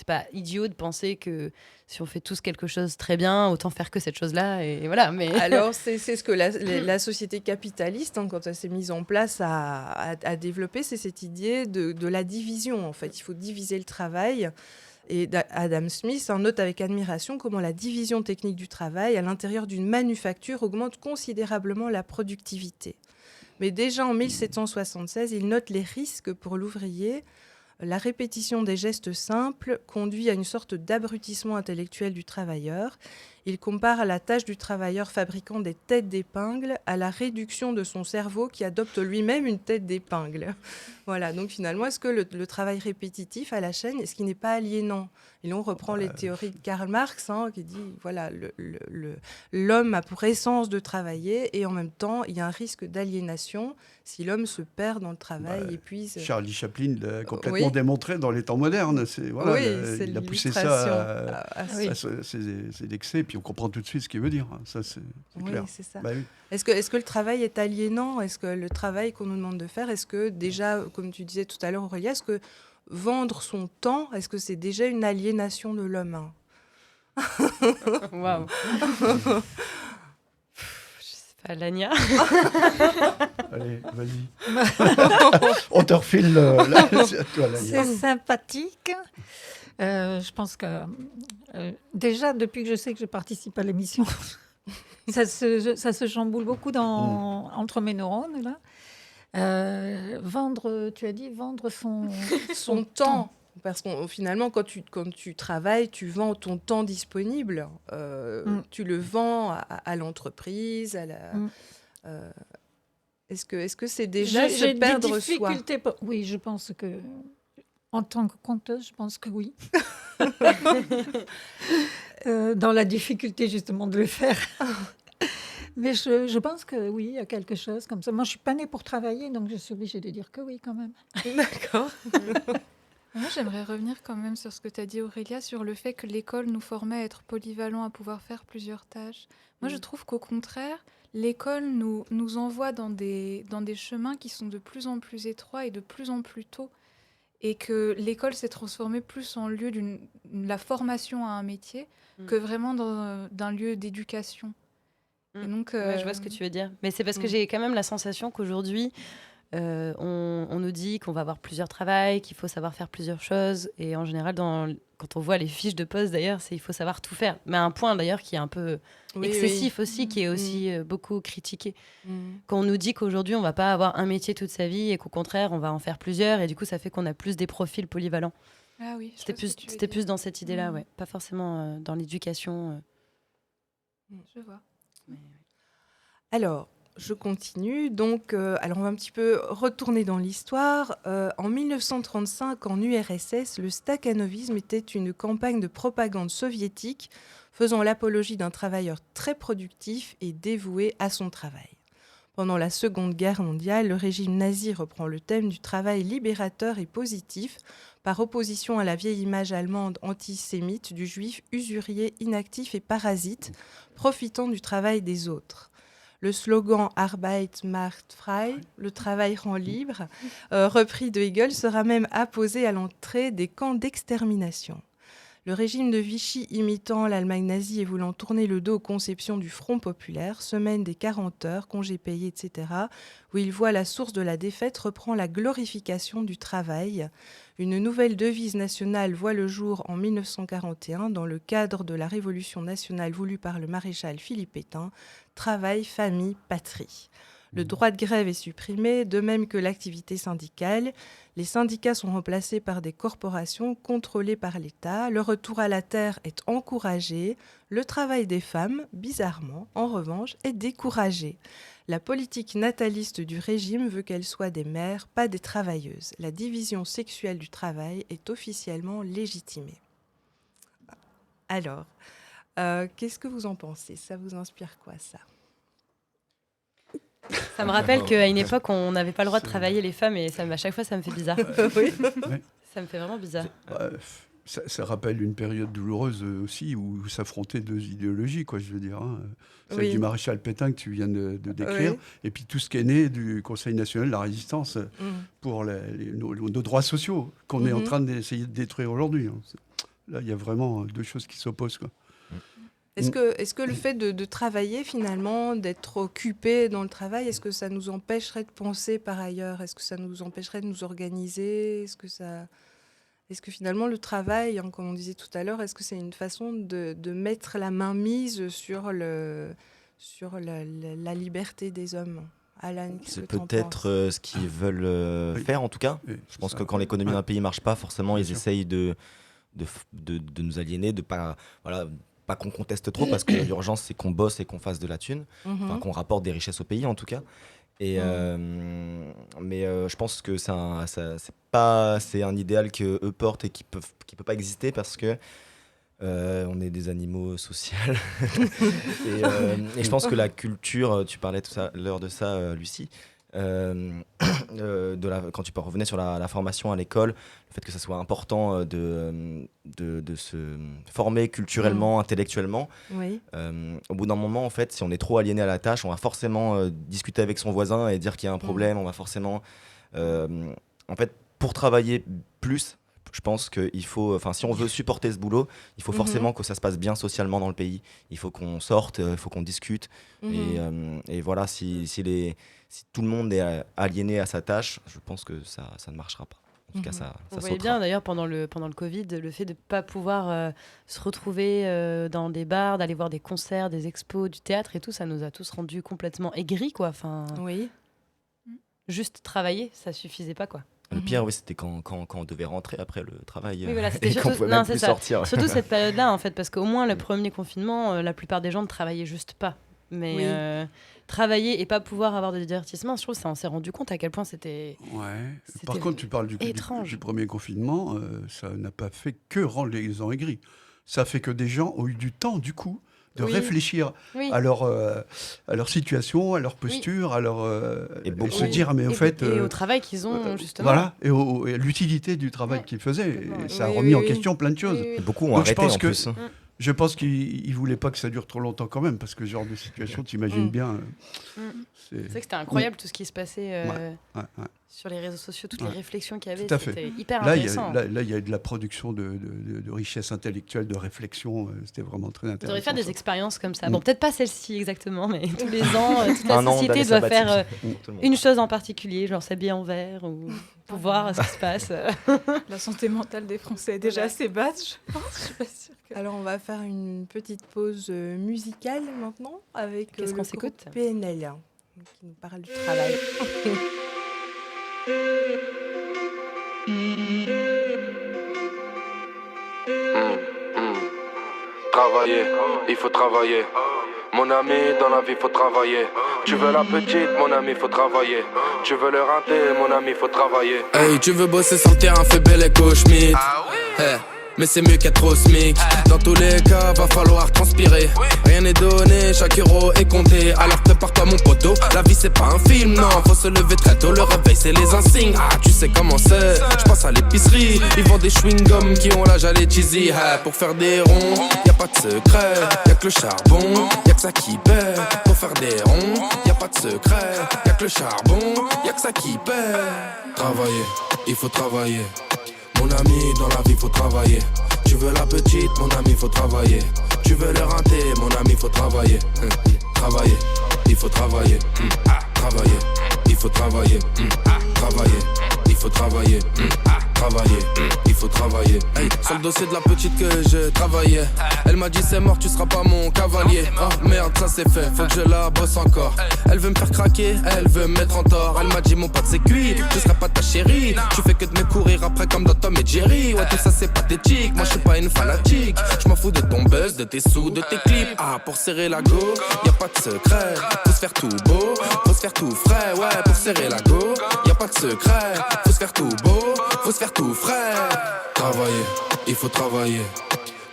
Speaker 4: pas idiot de penser que si on fait tous quelque chose très bien, autant faire que cette chose-là. Et voilà. Mais
Speaker 3: alors, c'est ce que la société capitaliste, quand elle s'est mise en place, a développé, c'est cette idée de la division. En fait, il faut diviser le travail. Et Adam Smith note avec admiration comment la division technique du travail à l'intérieur d'une manufacture augmente considérablement la productivité. Mais déjà en 1776, il note les risques pour l'ouvrier. La répétition des gestes simples conduit à une sorte d'abrutissement intellectuel du travailleur. Il compare la tâche du travailleur fabriquant des têtes d'épingle à la réduction de son cerveau qui adopte lui-même une tête d'épingle. Voilà, donc finalement, est-ce que le travail répétitif à la chaîne, est-ce qu'il n'est pas aliénant ? Et là, on reprend les théories de Karl Marx, qui dit, voilà, l'homme a pour essence de travailler et en même temps, il y a un risque d'aliénation si l'homme se perd dans le travail, épuise.
Speaker 7: Charlie Chaplin l'a complètement démontré dans les temps modernes. Il a poussé ça c'est l'excès, puis on comprend tout de suite ce qu'il veut dire. Ça, c'est clair.
Speaker 3: C'est ça. Est-ce que le travail est aliénant ? Est-ce que le travail qu'on nous demande de faire, est-ce que déjà, comme tu disais tout à l'heure, Aurélia, est-ce que vendre son temps, est-ce que c'est déjà une aliénation de l'homme ?
Speaker 4: Waouh. Lania.
Speaker 7: Allez, vas-y. On te refile
Speaker 5: c'est sympathique. Je pense que déjà, depuis que je sais que je participe à l'émission, ça se chamboule beaucoup entre mes neurones. Là. Vendre, tu as dit, vendre son temps.
Speaker 3: Parce que finalement, quand tu travailles, tu vends ton temps disponible. Tu le vends à l'entreprise. Est-ce que c'est déjà se perdre soi ?
Speaker 5: Oui, je pense que, en tant que conteuse, je pense que oui. Dans la difficulté, justement, de le faire. Mais je pense que oui, il y a quelque chose comme ça. Moi, je ne suis pas née pour travailler, donc je suis obligée de dire que oui, quand même.
Speaker 3: D'accord.
Speaker 8: Moi, j'aimerais revenir quand même sur ce que tu as dit, Aurélia, sur le fait que l'école nous formait à être polyvalents, à pouvoir faire plusieurs tâches. Moi, je trouve qu'au contraire, l'école nous envoie dans des chemins qui sont de plus en plus étroits et de plus en plus tôt. Et que l'école s'est transformée plus en lieu de la formation à un métier que vraiment d'un lieu d'éducation. Et donc,
Speaker 4: je vois ce que tu veux dire. Mais c'est parce que j'ai quand même la sensation qu'aujourd'hui, on nous dit qu'on va avoir plusieurs travails, qu'il faut savoir faire plusieurs choses. Et en général, quand on voit les fiches de poste, d'ailleurs, il faut savoir tout faire. Mais à un point, d'ailleurs, qui est un peu excessif aussi, qui est aussi beaucoup critiqué. Quand on nous dit qu'aujourd'hui, on ne va pas avoir un métier toute sa vie et qu'au contraire, on va en faire plusieurs. Et du coup, ça fait qu'on a plus des profils polyvalents.
Speaker 8: Ah oui,
Speaker 4: c'était plus dans cette idée-là, pas forcément dans l'éducation.
Speaker 8: Je vois.
Speaker 3: Alors, je continue. Donc, alors on va un petit peu retourner dans l'histoire. En 1935, en URSS, le stakhanovisme était une campagne de propagande soviétique faisant l'apologie d'un travailleur très productif et dévoué à son travail. Pendant la Seconde Guerre mondiale, le régime nazi reprend le thème du travail libérateur et positif, par opposition à la vieille image allemande antisémite du juif usurier, inactif et parasite, profitant du travail des autres. Le slogan « Arbeit macht frei », le travail rend libre, repris de Hegel, sera même apposé à l'entrée des camps d'extermination. Le régime de Vichy, imitant l'Allemagne nazie et voulant tourner le dos aux conceptions du Front populaire, semaine des 40 heures, congés payés, etc., où il voit la source de la défaite, reprend la glorification du travail. Une nouvelle devise nationale voit le jour en 1941 dans le cadre de la révolution nationale voulue par le maréchal Philippe Pétain, travail, famille, patrie. Le droit de grève est supprimé, de même que l'activité syndicale. Les syndicats sont remplacés par des corporations contrôlées par l'État. Le retour à la terre est encouragé. Le travail des femmes, bizarrement, en revanche, est découragé. La politique nataliste du régime veut qu'elles soient des mères, pas des travailleuses. La division sexuelle du travail est officiellement légitimée. Alors, qu'est-ce que vous en pensez ? Ça vous inspire quoi, ça ?
Speaker 4: Ça me rappelle qu'à une époque, on n'avait pas le droit de travailler les femmes et à chaque fois, ça me fait bizarre.
Speaker 3: Oui.
Speaker 4: Ça me fait vraiment bizarre.
Speaker 7: Ça rappelle une période douloureuse aussi où s'affrontaient deux idéologies, quoi, je veux dire. Celle du maréchal Pétain que tu viens de décrire, et puis tout ce qui est né du Conseil national de la résistance pour nos droits sociaux qu'on est en train d'essayer de détruire aujourd'hui. Là, il y a vraiment deux choses qui s'opposent, quoi.
Speaker 3: Est-ce que le fait de travailler, finalement, d'être occupé dans le travail, est-ce que ça nous empêcherait de penser par ailleurs ? Est-ce que ça nous empêcherait de nous organiser ? Est-ce que finalement, le travail, comme on disait tout à l'heure, est-ce que c'est une façon de mettre la main mise sur la liberté des hommes ? Alan,
Speaker 6: c'est peut-être ce qu'ils veulent faire, en tout cas. Je pense que quand l'économie d'un pays ne marche pas, forcément, ils essayent de nous aliéner, de pas... Voilà, pas qu'on conteste trop, parce que l'urgence, c'est qu'on bosse et qu'on fasse de la thune, qu'on rapporte des richesses au pays, en tout cas. Et, mais je pense que c'est un idéal qu'eux portent et qui peut pas exister, parce que on est des animaux sociaux. et je pense que la culture, tu parlais tout à l'heure de ça, Lucie, quand tu revenais sur la formation à l'école, le fait que ça soit important de se former culturellement, intellectuellement. Oui. Au bout d'un moment, en fait, si on est trop aliéné à la tâche, on va forcément discuter avec son voisin et dire qu'il y a un problème. On va forcément, en fait, pour travailler plus, je pense qu'il faut, si on veut supporter ce boulot, il faut forcément que ça se passe bien socialement dans le pays. Il faut qu'on sorte, il faut qu'on discute. Et voilà, si tout le monde est aliéné à sa tâche, je pense que ça ne marchera pas. En tout cas, ça
Speaker 4: Vous voyez bien, d'ailleurs, pendant le Covid, le fait de ne pas pouvoir se retrouver dans des bars, d'aller voir des concerts, des expos, du théâtre et tout, ça nous a tous rendus complètement aigris, quoi. Enfin, oui. Juste travailler, ça suffisait pas, quoi.
Speaker 6: Le pire, oui, c'était quand on devait rentrer après le travail,
Speaker 4: oui, voilà,
Speaker 6: et qu'on pouvait même plus sortir.
Speaker 4: Surtout cette période-là, en fait, parce qu'au moins, le premier confinement, la plupart des gens ne travaillaient juste pas. Mais travailler et pas pouvoir avoir de divertissement, je trouve que ça, on s'est rendu compte à quel point c'était...
Speaker 7: Ouais. Par contre, tu parles du premier confinement, ça n'a pas fait que rendre les gens aigris. Ça fait que des gens ont eu du temps, du coup, de réfléchir à leur situation, à leur posture, à leur et se dire mais au fait
Speaker 4: et au travail qu'ils ont justement.
Speaker 7: Voilà, et à l'utilité du travail qu'ils faisaient. Et ça a remis en question plein de choses.
Speaker 6: Et beaucoup ont arrêté en plus.
Speaker 7: Je pense qu'ils ne voulaient pas que ça dure trop longtemps quand même, parce que ce genre de situation, tu imagines bien.
Speaker 4: C'est vrai que c'était incroyable tout ce qui se passait sur les réseaux sociaux, toutes les réflexions qu'il y avait, c'était hyper intéressant.
Speaker 7: Là, il y a de la production de richesse intellectuelle, de réflexion, c'était vraiment très intéressant.
Speaker 4: On devrait faire des expériences comme ça. Bon, peut-être pas celle-ci exactement, mais tous les ans, toute la société doit faire une chose en particulier, genre s'habiller en vert ou pour voir ce qui se passe.
Speaker 8: La santé mentale des Français est déjà assez basse, je pense. Je suis pas sûre que...
Speaker 3: Alors, on va faire une petite pause musicale maintenant avec
Speaker 4: Qu'est-ce qu'on s'écoute
Speaker 3: PNL, qui nous parle du travail.
Speaker 10: Travailler, il faut travailler. Mon ami, dans la vie, faut travailler. Tu veux la petite, mon ami, faut travailler. Tu veux le rater, mon ami, faut travailler. Hey, tu veux bosser sur le terrain, fais belle écho, Schmitt. Hey. Mais c'est mieux qu'être au SMIC. Dans tous les cas, va falloir transpirer. Rien n'est donné, chaque euro est compté. Alors prépare-toi mon poteau, la vie c'est pas un film, non. Faut se lever très tôt, le réveil c'est les insignes. Ah, tu sais comment c'est, j'passe à l'épicerie. Ils vendent des chewing-gums qui ont l'âge à les cheesy. Pour faire des ronds, y'a pas de secret. Y'a que le charbon, y'a que ça qui paie. Pour faire des ronds, y'a pas de secret. Y'a que le charbon, y'a que ça qui paie. Travailler, il faut travailler. Mon ami, dans la vie, faut travailler. Tu veux la petite, mon ami, faut travailler. Tu veux le rater, mon ami, faut travailler. Travailler, il faut travailler. Travailler, il faut travailler. Travailler, il faut travailler. Travailler, il faut travailler. Hey, sur le dossier de la petite que je travaillais, elle m'a dit c'est mort, tu seras pas mon cavalier. Oh merde, ça c'est fait, faut que je la bosse encore. Elle veut me faire craquer, elle veut me mettre en tort. Elle m'a dit mon pote c'est cuit, je serai pas ta chérie. Tu fais que de me courir après comme dans Tom et Jerry. Ouais tout ça c'est pathétique, moi je suis pas une fanatique. Je m'en fous de ton buzz, de tes sous, de tes clips. Ah pour serrer la go, y'a pas de secret. Faut se faire tout beau, faut se faire tout frais. Ouais pour serrer la go, y'a pas de secret. Faut se faire tout beau, faut se faire tout frais. Travailler, il faut travailler.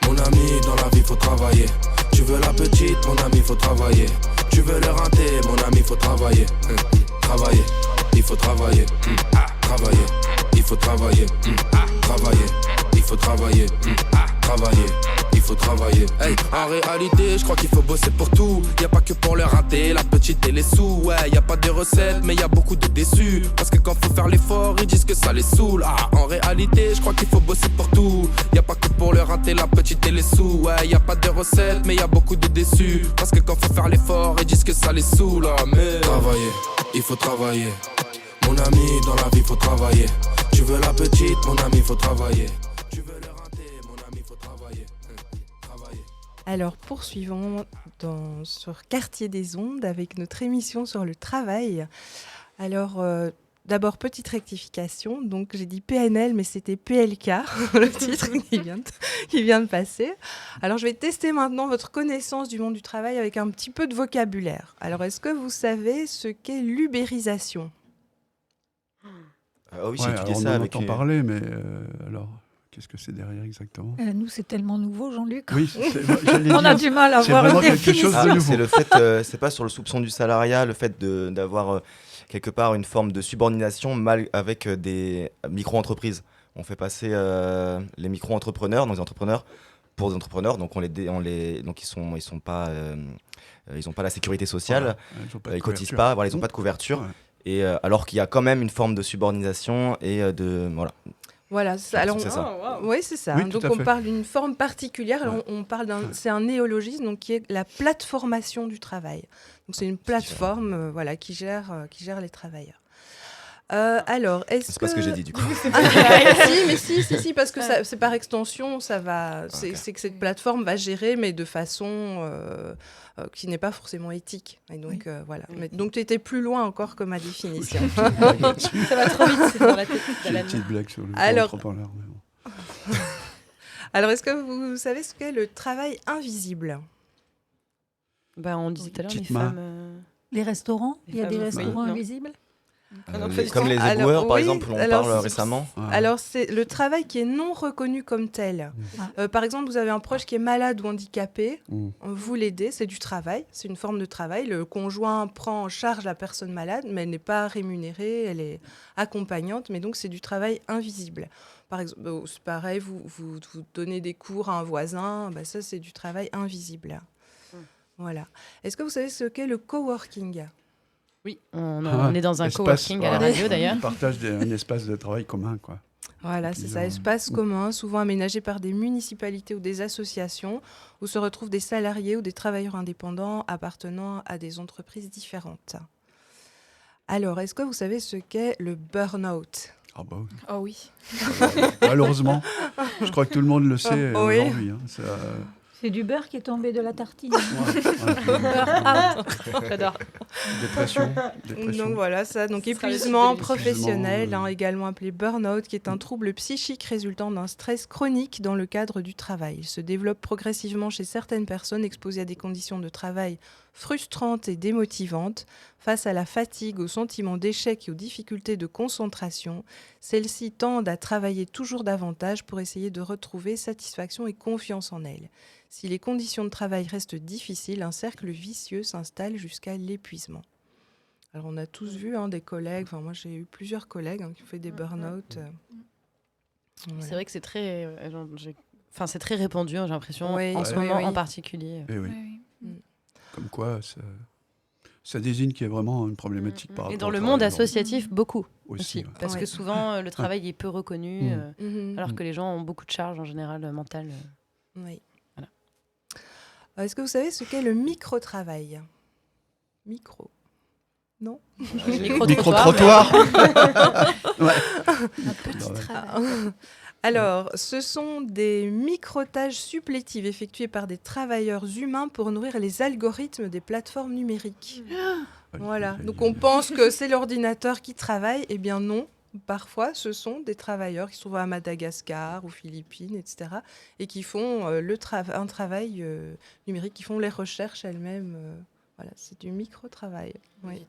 Speaker 10: Mon ami, dans la vie, faut travailler. Tu veux la petite, mon ami, faut travailler. Tu veux le rater, mon ami, faut travailler. Travailler, il faut travailler. Travailler, il faut travailler. Travailler, il faut travailler. Travailler, il faut travailler. Hey, en réalité, je crois qu'il faut bosser pour tout. Y'a pas que pour le rater, la petite et les sous. Ouais, y'a pas de recettes, mais y'a beaucoup de déçus. Parce que quand faut faire l'effort, ils disent que ça les saoule. Ah, en réalité, je crois qu'il faut bosser pour tout. Y'a pas que pour le rater, la petite et les sous. Ouais, y'a pas de recettes, mais y'a beaucoup de déçus. Parce que quand faut faire l'effort, ils disent que ça les saoule. Ah, mais travailler, il faut travailler. Mon ami, dans la vie, faut travailler. Tu veux la petite, mon ami, faut travailler.
Speaker 3: Alors, poursuivons sur Quartier des Ondes avec notre émission sur le travail. Alors, d'abord, petite rectification. Donc, j'ai dit PNL, mais c'était PLK, le titre qui vient de passer. Alors, je vais tester maintenant votre connaissance du monde du travail avec un petit peu de vocabulaire. Alors, est-ce que vous savez ce qu'est l'ubérisation ?
Speaker 6: Oui, j'ai étudié ça avec...
Speaker 7: On entend parler, mais alors... Qu'est-ce que c'est derrière exactement ?
Speaker 5: Nous, c'est tellement nouveau, Jean-Luc.
Speaker 7: Oui,
Speaker 5: on a du mal à voir une définition.
Speaker 6: C'est le fait, c'est pas sur le soupçon du salariat, le fait d'avoir quelque part une forme de subordination avec des micro-entreprises. On fait passer les micro-entrepreneurs, donc les entrepreneurs, pour des entrepreneurs, donc donc ils sont pas, ils ont pas la sécurité sociale, ils cotisent pas, voilà, ils ont pas de couverture, et alors qu'il y a quand même une forme de subordination et de voilà.
Speaker 3: Voilà, alors
Speaker 6: c'est ça.
Speaker 3: Oui, c'est ça.
Speaker 7: Oui,
Speaker 3: donc on parle d'une forme particulière. Alors, on parle c'est un néologisme, donc qui est la plateformation du travail. Donc c'est une plateforme, voilà, qui gère les travailleurs. Alors,
Speaker 6: c'est pas ce que j'ai dit du coup.
Speaker 3: Si, parce que c'est par extension, ça va. C'est que cette plateforme va gérer, mais de façon qui n'est pas forcément éthique. Et donc voilà. Mais, donc tu étais plus loin encore que ma définition.
Speaker 4: Ça va trop vite, c'est dans la tête.
Speaker 7: J'ai une petite blague sur le entrepreneur.
Speaker 3: Alors, est-ce que vous savez ce qu'est le travail invisible ?
Speaker 4: On disait tout à l'heure les femmes.
Speaker 5: Les restaurants ? Il y a des restaurants invisibles ?
Speaker 6: Comme les éboueurs, par exemple, on parle récemment.
Speaker 3: Alors, c'est le travail qui est non reconnu comme tel. Par exemple, vous avez un proche qui est malade ou handicapé, vous l'aidez, c'est du travail, c'est une forme de travail. Le conjoint prend en charge la personne malade, mais elle n'est pas rémunérée, elle est accompagnante, mais donc c'est du travail invisible. Par exemple, c'est pareil, vous donnez des cours à un voisin, ça c'est du travail invisible. Voilà. Est-ce que vous savez ce qu'est le coworking ?
Speaker 4: Oui, on est dans un coworking à la radio d'ailleurs.
Speaker 7: On partage un espace de travail commun, quoi.
Speaker 3: Voilà, c'est ça, espace commun, souvent aménagé par des municipalités ou des associations, où se retrouvent des salariés ou des travailleurs indépendants appartenant à des entreprises différentes. Alors, est-ce que vous savez ce qu'est le burn-out ?
Speaker 8: Oh oui.
Speaker 7: Malheureusement, je crois que tout le monde le sait aujourd'hui.
Speaker 5: C'est du beurre qui est tombé de la tartine.
Speaker 4: J'adore.
Speaker 7: Dépression.
Speaker 3: Donc voilà, ça. Donc épuisement professionnel, également appelé burn-out, qui est un trouble psychique résultant d'un stress chronique dans le cadre du travail. Il se développe progressivement chez certaines personnes exposées à des conditions de travail frustrantes et démotivantes. Face à la fatigue, au sentiment d'échec et aux difficultés de concentration, celles-ci tendent à travailler toujours davantage pour essayer de retrouver satisfaction et confiance en elles. Si les conditions de travail restent difficiles, un cercle vicieux s'installe jusqu'à l'épuisement. Alors on a tous vu des collègues, moi j'ai eu plusieurs collègues qui ont fait des burn-out.
Speaker 4: Voilà. C'est vrai que c'est très, c'est très répandu, j'ai l'impression, en ce moment en particulier.
Speaker 7: Comme quoi, ça désigne qu'il y a vraiment une problématique par rapport
Speaker 4: et dans le monde associatif, beaucoup aussi. Parce que souvent, le travail est peu reconnu, alors que les gens ont beaucoup de charges en général mentales.
Speaker 3: Oui. Voilà. Est-ce que vous savez ce qu'est le micro-travail ? Micro. Non ?
Speaker 7: Micro-trottoir.
Speaker 8: Un petit travail.
Speaker 3: Alors, ce sont des microtages supplétives effectuées par des travailleurs humains pour nourrir les algorithmes des plateformes numériques. Voilà. Donc, on pense que c'est l'ordinateur qui travaille. Eh bien, non. Parfois, ce sont des travailleurs qui se trouvent à Madagascar, aux Philippines, etc. et qui font un travail numérique, qui font les recherches elles-mêmes. Voilà, c'est du micro-travail. Oui.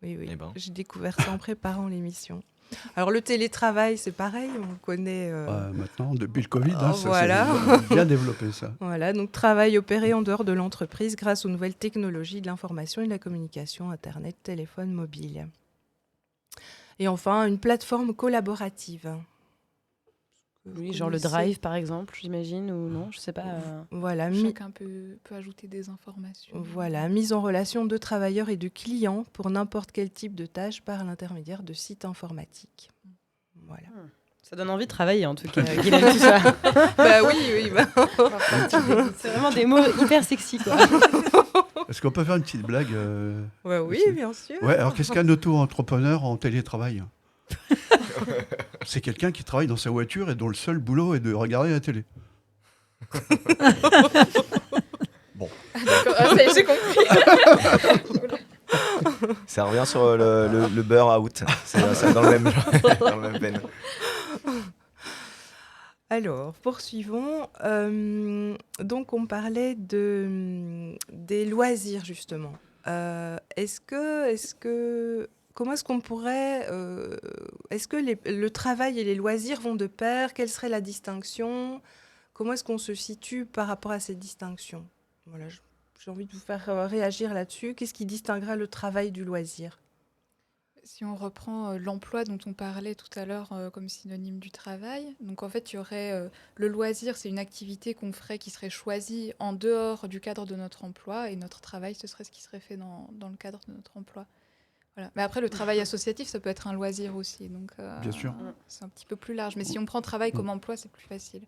Speaker 3: Oui. J'ai découvert ça en préparant l'émission. Alors le télétravail, c'est pareil, on le connaît.
Speaker 7: Maintenant, depuis le Covid,
Speaker 3: voilà.
Speaker 7: ça s'est bien développé ça.
Speaker 3: Voilà, donc travail opéré en dehors de l'entreprise grâce aux nouvelles technologies de l'information et de la communication, Internet, téléphone, mobile. Et enfin, une plateforme collaborative.
Speaker 4: Oui, genre le Drive par exemple, j'imagine, ou non, je sais pas.
Speaker 3: Voilà,
Speaker 8: chacun peut ajouter des informations.
Speaker 3: Voilà, mise en relation de travailleurs et de clients pour n'importe quel type de tâche par l'intermédiaire de sites informatiques. Voilà.
Speaker 4: Ça donne envie de travailler en tout cas, Guylaine, tout ça.
Speaker 3: Oui.
Speaker 4: C'est vraiment des mots hyper sexy, quoi.
Speaker 7: Est-ce qu'on peut faire une petite blague
Speaker 3: Oui, bien sûr.
Speaker 7: Ouais, alors qu'est-ce qu'un auto-entrepreneur en télétravail ? C'est quelqu'un qui travaille dans sa voiture et dont le seul boulot est de regarder la télé.
Speaker 8: Bon. D'accord, ça y est, j'ai compris.
Speaker 6: Ça revient sur le burn-out. C'est dans le même genre, dans le même veine.
Speaker 3: Alors, poursuivons. Donc, on parlait des loisirs, justement. Comment est-ce qu'on pourrait... est-ce que le travail et les loisirs vont de pair? Quelle serait la distinction? Comment est-ce qu'on se situe par rapport à cette distinction? Voilà, j'ai envie de vous faire réagir là-dessus. Qu'est-ce qui distinguera le travail du loisir?
Speaker 8: Si on reprend l'emploi dont on parlait tout à l'heure comme synonyme du travail, donc en fait, il y aurait le loisir, c'est une activité qu'on ferait qui serait choisie en dehors du cadre de notre emploi, et notre travail, ce serait ce qui serait fait dans le cadre de notre emploi. Voilà. Mais après, le travail associatif, ça peut être un loisir aussi, donc
Speaker 7: Bien sûr.
Speaker 8: c'est un petit peu plus large. Mais si on prend travail comme emploi, c'est plus facile.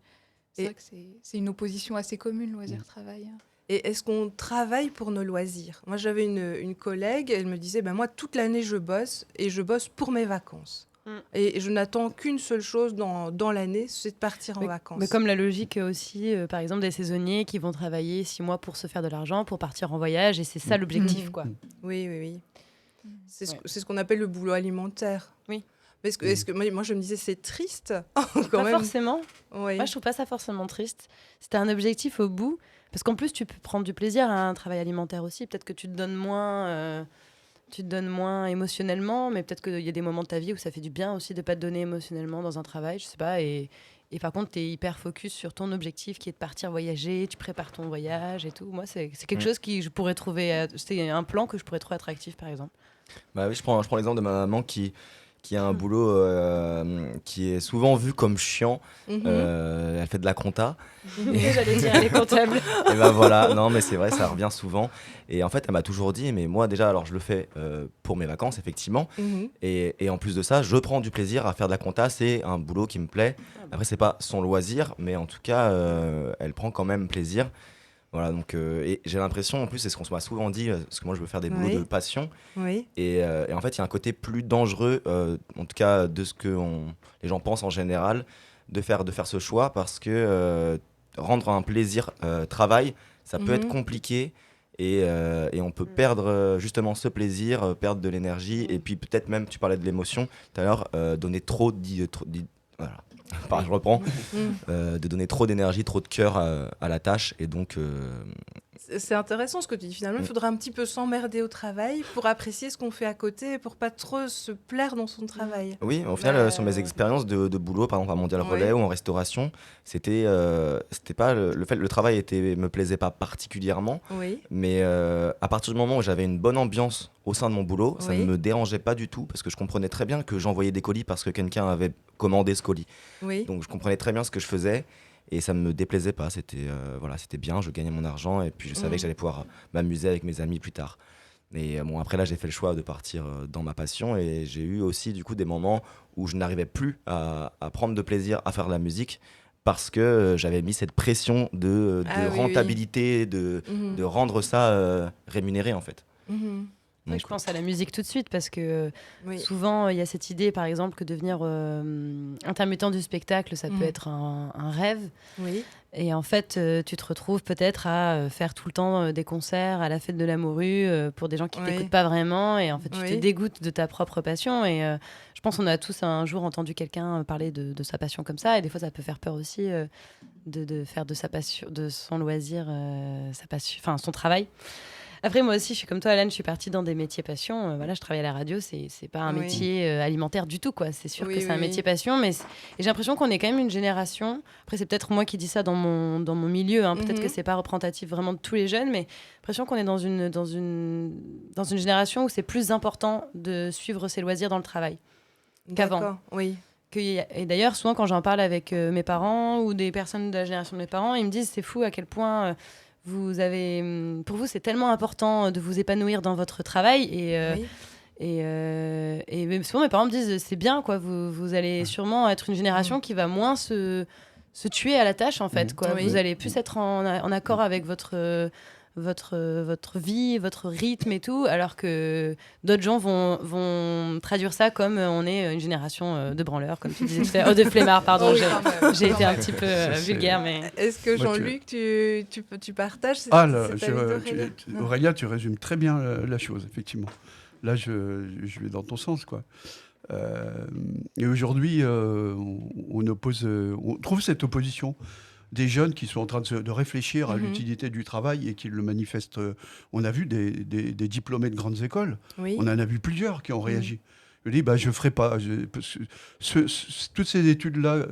Speaker 8: C'est vrai que c'est une opposition assez commune, loisir-travail.
Speaker 3: Et est-ce qu'on travaille pour nos loisirs? Moi, j'avais une collègue, elle me disait, moi, toute l'année, je bosse, et je bosse pour mes vacances. Et je n'attends qu'une seule chose dans l'année, c'est de partir en vacances.
Speaker 4: Mais comme la logique aussi, par exemple, des saisonniers qui vont travailler 6 mois pour se faire de l'argent, pour partir en voyage, et c'est ça l'objectif, quoi.
Speaker 3: Oui. C'est ce qu'on appelle le boulot alimentaire.
Speaker 4: Oui.
Speaker 3: Est-ce que moi, je me disais, c'est triste
Speaker 4: quand même. Forcément.
Speaker 3: Oui.
Speaker 4: Moi, je trouve pas ça forcément triste. C'était un objectif au bout. Parce qu'en plus, tu peux prendre du plaisir à un travail alimentaire aussi. Peut-être que tu te donnes moins émotionnellement, mais peut-être qu'il y a des moments de ta vie où ça fait du bien aussi de ne pas te donner émotionnellement dans un travail, je sais pas. Et par contre, tu es hyper focus sur ton objectif qui est de partir voyager, tu prépares ton voyage et tout. Moi, c'est quelque chose qui je pourrais trouver... c'est un plan que je pourrais trouver attractif, par exemple.
Speaker 6: Bah oui, je prends l'exemple de ma maman qui a un boulot qui est souvent vu comme chiant. Elle fait de la compta.
Speaker 4: J'allais dire, elle est comptable.
Speaker 6: Et ben voilà, non mais c'est vrai, ça revient souvent. Et en fait, elle m'a toujours dit, mais moi déjà, alors je le fais pour mes vacances, effectivement. Et en plus de ça, je prends du plaisir à faire de la compta. C'est un boulot qui me plaît. Après, c'est pas son loisir, mais en tout cas, elle prend quand même plaisir. Voilà, donc, et j'ai l'impression, en plus, c'est ce qu'on m'a souvent dit, parce que moi je veux faire des boulots de passion. Et en fait, il y a un côté plus dangereux, en tout cas de ce que les gens pensent en général, de faire ce choix, parce que rendre un plaisir travail, ça peut être compliqué. Et on peut perdre justement ce plaisir, perdre de l'énergie, et puis peut-être même, tu parlais de l'émotion tout à l'heure, donner trop voilà. Je reprends, de donner trop d'énergie, trop de cœur à la tâche, et donc...
Speaker 3: C'est intéressant ce que tu dis. Finalement, il faudra un petit peu s'emmerder au travail pour apprécier ce qu'on fait à côté, pour pas trop se plaire dans son travail.
Speaker 6: Oui, au final, sur mes expériences de boulot, par exemple à Mondial Relais ou en restauration, c'était pas le travail me plaisait pas particulièrement, mais à partir du moment où j'avais une bonne ambiance au sein de mon boulot, ça ne me dérangeait pas du tout, parce que je comprenais très bien que j'envoyais des colis parce que quelqu'un avait commandé ce colis. Donc je comprenais très bien ce que je faisais. Et ça ne me déplaisait pas, c'était bien, je gagnais mon argent et puis je savais que j'allais pouvoir m'amuser avec mes amis plus tard. Et bon, après là, j'ai fait le choix de partir dans ma passion, et j'ai eu aussi du coup des moments où je n'arrivais plus à prendre de plaisir à faire de la musique, parce que j'avais mis cette pression de rentabilité, de rendre ça rémunéré en fait.
Speaker 4: Je pense à la musique tout de suite, parce que souvent il y a cette idée, par exemple, que devenir intermittent du spectacle, ça peut être un rêve. Et en fait, tu te retrouves peut-être à faire tout le temps des concerts à la fête de la morue pour des gens qui t'écoutent pas vraiment, et en fait tu te dégoûtes de ta propre passion. Et je pense qu'on a tous un jour entendu quelqu'un parler de sa passion comme ça, et des fois ça peut faire peur aussi de faire de sa passion, de son loisir, sa passion, enfin son travail. Après, moi aussi, je suis comme toi, Alan, je suis partie dans des métiers passion. Voilà, je travaille à la radio, c'est pas un métier alimentaire du tout, quoi. C'est sûr que c'est un métier passion, mais et j'ai l'impression qu'on est quand même une génération. Après, c'est peut-être moi qui dis ça dans mon milieu, hein. Peut-être que c'est pas représentatif vraiment de tous les jeunes, mais j'ai l'impression qu'on est dans une génération où c'est plus important de suivre ses loisirs dans le travail qu'avant. Et d'ailleurs, souvent, quand j'en parle avec mes parents ou des personnes de la génération de mes parents, ils me disent c'est fou à quel point pour vous, c'est tellement important de vous épanouir dans votre travail. Et souvent, mes parents me disent c'est bien, quoi. Vous allez sûrement être une génération qui va moins se tuer à la tâche, en fait, quoi. Vous allez plus être en accord avec votre votre vie, votre rythme et tout, alors que d'autres gens vont traduire ça comme on est une génération de branleurs, comme tu disais tout à l'heure, de flemmards, pardon, j'ai été un petit peu vulgaire, mais...
Speaker 3: Est-ce que Jean-Luc, tu partages cette
Speaker 7: Aurélia, tu résumes très bien la chose, effectivement. Là, je vais dans ton sens, quoi. Et aujourd'hui, on trouve cette opposition des jeunes qui sont en train de réfléchir à l'utilité du travail et qui le manifestent. On a vu des diplômés de grandes écoles, on en a vu plusieurs qui ont réagi. Je dis, je ne ferai pas. Toutes ces études-là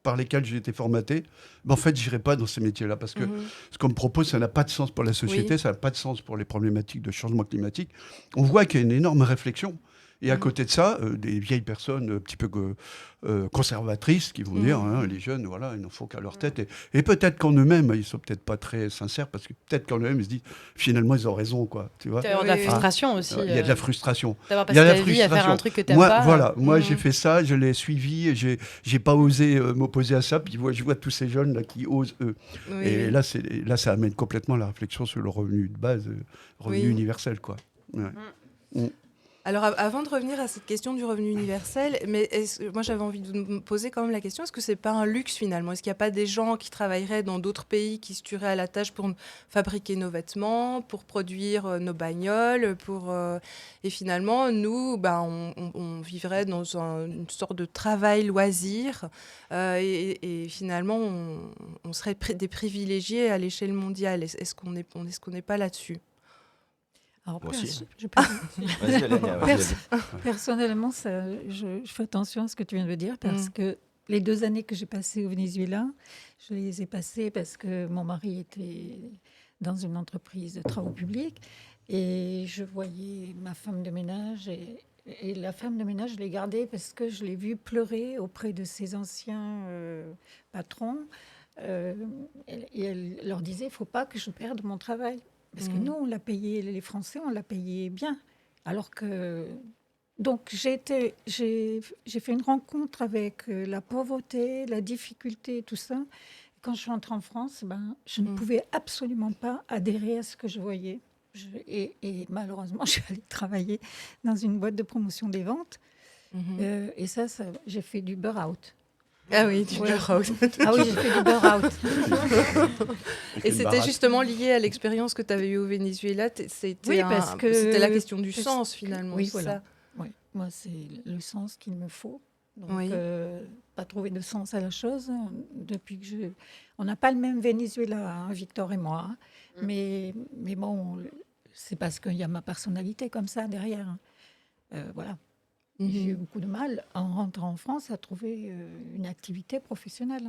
Speaker 7: par lesquelles j'ai été formaté, en fait, je n'irai pas dans ces métiers-là parce que ce qu'on me propose, ça n'a pas de sens pour la société, ça n'a pas de sens pour les problématiques de changement climatique. On voit qu'il y a une énorme réflexion. Et à côté de ça, des vieilles personnes un petit peu conservatrices qui vont dire, les jeunes, voilà, ils n'en font qu'à leur tête. Et peut-être qu'en eux-mêmes, ils ne sont peut-être pas très sincères, parce que peut-être qu'en eux-mêmes, ils se disent, finalement, ils ont raison, quoi. Tu vois.
Speaker 4: Il y a de la frustration aussi.
Speaker 7: Il y a de la frustration.
Speaker 4: D'avoir passé ta vie à faire un truc que tu n'aimes pas.
Speaker 7: Voilà, moi, j'ai fait ça, je l'ai suivi, je n'ai pas osé m'opposer à ça, puis je vois tous ces jeunes là, qui osent, eux. Et là, ça amène complètement la réflexion sur le revenu de base, revenu universel, quoi. Ouais.
Speaker 3: Alors, avant de revenir à cette question du revenu universel, mais moi j'avais envie de me poser quand même la question, est-ce que c'est pas un luxe finalement ? Est-ce qu'il n'y a pas des gens qui travailleraient dans d'autres pays, qui se tueraient à la tâche pour fabriquer nos vêtements, pour produire nos bagnoles, et finalement, nous, on vivrait dans une sorte de travail loisir, et finalement, on serait des privilégiés à l'échelle mondiale. Est-ce qu'on n'est pas là-dessus ?
Speaker 5: Alors,
Speaker 6: Vas-y.
Speaker 5: Personnellement, je fais attention à ce que tu viens de dire parce que les 2 années que j'ai passées au Venezuela, je les ai passées parce que mon mari était dans une entreprise de travaux publics et je voyais ma femme de ménage et la femme de ménage, je l'ai gardée parce que je l'ai vue pleurer auprès de ses anciens patrons et elle leur disait, il ne faut pas que je perde mon travail. Parce que nous, on l'a payé, les Français, on l'a payé bien. Alors que... Donc, j'ai fait une rencontre avec la pauvreté, la difficulté, tout ça. Quand je suis entrée en France, je ne pouvais absolument pas adhérer à ce que je voyais. Et malheureusement, je suis allée travailler dans une boîte de promotion des ventes. Et ça, j'ai fait du burn-out.
Speaker 3: Ah oui, du burn-out.
Speaker 5: Ah oui, j'ai fait du burn-out.
Speaker 3: Et c'était justement lié à l'expérience que tu avais eue au Venezuela. C'était la question du sens, finalement.
Speaker 5: Oui, voilà. Oui. Moi, c'est le sens qu'il me faut. Donc, pas trouver de sens à la chose. Depuis que on n'a pas le même Venezuela, Victor et moi. Mais bon, c'est parce qu'il y a ma personnalité comme ça derrière. Voilà. J'ai eu beaucoup de mal, en rentrant en France, à trouver une activité professionnelle.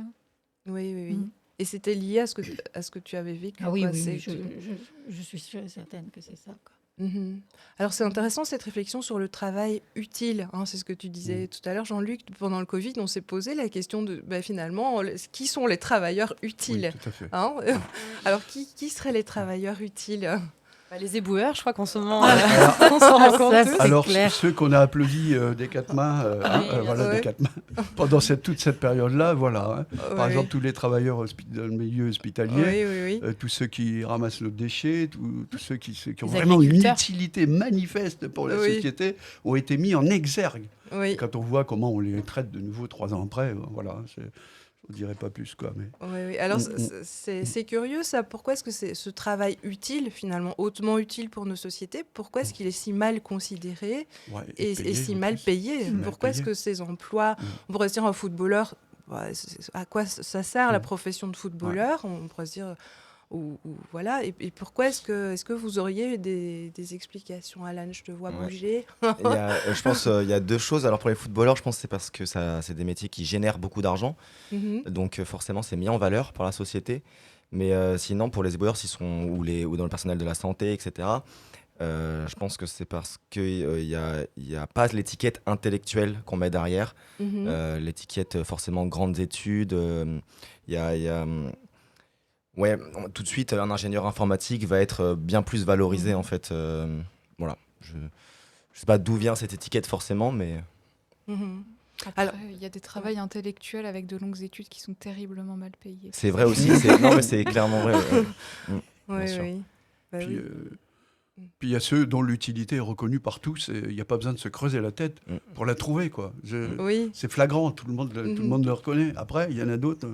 Speaker 3: Oui. Et c'était lié à ce que tu avais vécu.
Speaker 5: Ah oui, je suis sûre et certaine que c'est ça, quoi.
Speaker 3: Alors c'est intéressant cette réflexion sur le travail utile, c'est ce que tu disais tout à l'heure, Jean-Luc. Pendant le Covid, on s'est posé la question de finalement, qui sont les travailleurs utiles,
Speaker 7: tout à fait.
Speaker 3: Alors qui seraient les travailleurs utiles ?
Speaker 4: Les éboueurs, je crois qu'en ce moment, on s'en rend compte.
Speaker 7: Alors, ceux qu'on a applaudis des 4 mains, des 4 mains, pendant toute cette période-là, voilà. Par exemple, tous les travailleurs dans le milieu hospitalier, tous ceux qui ramassent nos déchets, tous ceux qui ont vraiment une utilité manifeste pour la société, ont été mis en exergue. Quand on voit comment on les traite de nouveau 3 ans après, voilà, je ne dirais pas plus, quoi. Mais...
Speaker 3: Oui. Alors, c'est curieux, ça. Pourquoi est-ce que ce travail utile, finalement, hautement utile pour nos sociétés, pourquoi est-ce qu'il est si mal considéré et si mal payé ? Pourquoi est-ce que ces emplois... On pourrait se dire, un footballeur, à quoi ça sert, la profession de footballeur ? On pourrait se dire... voilà. Et pourquoi est-ce que vous auriez des explications, Alan ? Je te vois bouger.
Speaker 6: Je pense qu'il y a 2 choses. Alors pour les footballeurs, je pense que c'est parce que c'est des métiers qui génèrent beaucoup d'argent. Donc forcément, c'est mis en valeur pour la société. Mais sinon, pour les éboueurs ou dans le personnel de la santé, etc., je pense que c'est parce qu'il n'y a pas l'étiquette intellectuelle qu'on met derrière. L'étiquette, forcément, grandes études. Il y a Ouais, tout de suite, un ingénieur informatique va être bien plus valorisé, en fait. Voilà. Je ne sais pas d'où vient cette étiquette, forcément, mais...
Speaker 8: Après, il y a des travails intellectuels avec de longues études qui sont terriblement mal payés.
Speaker 6: C'est vrai aussi. Non, mais c'est clairement vrai. bien sûr.
Speaker 3: Oui.
Speaker 7: Puis il y a ceux dont l'utilité est reconnue par tous, et il n'y a pas besoin de se creuser la tête pour la trouver, quoi. C'est flagrant, tout le monde le reconnaît. Après, il y en a d'autres,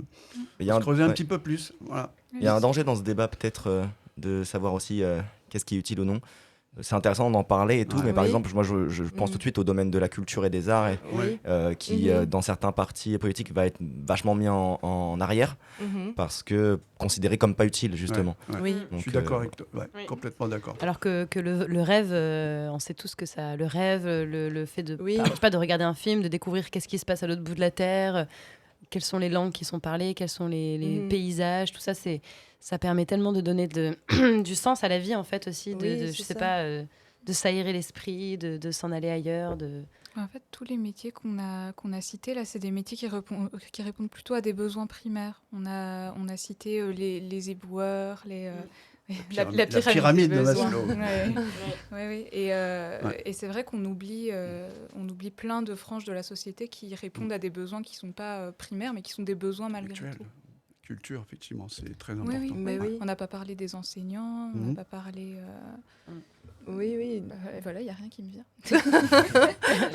Speaker 7: il y a creuser un petit peu plus. Voilà.
Speaker 6: Il y a un danger dans ce débat, peut-être, de savoir aussi qu'est-ce qui est utile ou non. C'est intéressant d'en parler et tout, mais par exemple, moi je pense tout de suite au domaine de la culture et des arts, qui dans certains partis politiques va être vachement mis en arrière, parce que considéré comme pas utile, justement.
Speaker 7: Donc, je suis d'accord avec toi, complètement d'accord.
Speaker 4: Alors que le rêve, on sait tous que ça, le rêve, le fait de, je sais pas, de regarder un film, de découvrir qu'est-ce qui se passe à l'autre bout de la Terre, quelles sont les langues qui sont parlées, quels sont les paysages, tout ça, ça permet tellement de donner du sens à la vie, en fait, aussi, je sais pas, de s'aérer l'esprit, de s'en aller ailleurs.
Speaker 8: En fait, tous les métiers qu'on a cités, là, c'est des métiers qui répondent plutôt à des besoins primaires. On a cité les éboueurs, la pyramide
Speaker 7: de Maslow.
Speaker 8: Et c'est vrai qu'on oublie plein de franges de la société qui répondent à des besoins qui ne sont pas primaires, mais qui sont des besoins malgré tout.
Speaker 7: Culture, effectivement, c'est très important.
Speaker 8: On n'a pas parlé des enseignants, on n'a pas parlé... Voilà, il n'y a rien qui me vient.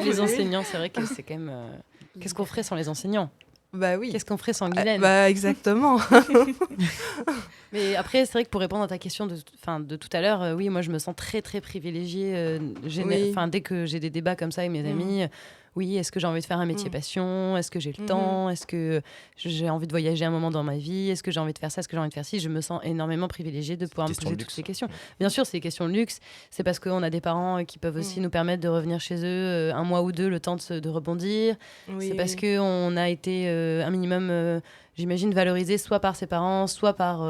Speaker 4: Les enseignants, c'est vrai que c'est quand même... Qu'est-ce qu'on ferait sans les enseignants ?
Speaker 3: Bah oui.
Speaker 4: Qu'est-ce qu'on ferait sans Guylaine ?
Speaker 3: Exactement.
Speaker 4: Mais après, c'est vrai que pour répondre à ta question de tout à l'heure, oui, moi je me sens très très privilégiée. Dès que j'ai des débats comme ça avec mes amis, oui, est-ce que j'ai envie de faire un métier passion ? Est-ce que j'ai le temps ? Est-ce que j'ai envie de voyager un moment dans ma vie ? Est-ce que j'ai envie de faire ça ? Est-ce que j'ai envie de faire ci ? Je me sens énormément privilégiée de pouvoir me poser toutes ces questions. Bien sûr, c'est des questions de luxe. C'est parce qu'on a des parents qui peuvent aussi nous permettre de revenir chez eux un mois ou deux, le temps de rebondir. C'est parce qu'on a été un minimum... j'imagine valorisé soit par ses parents, soit par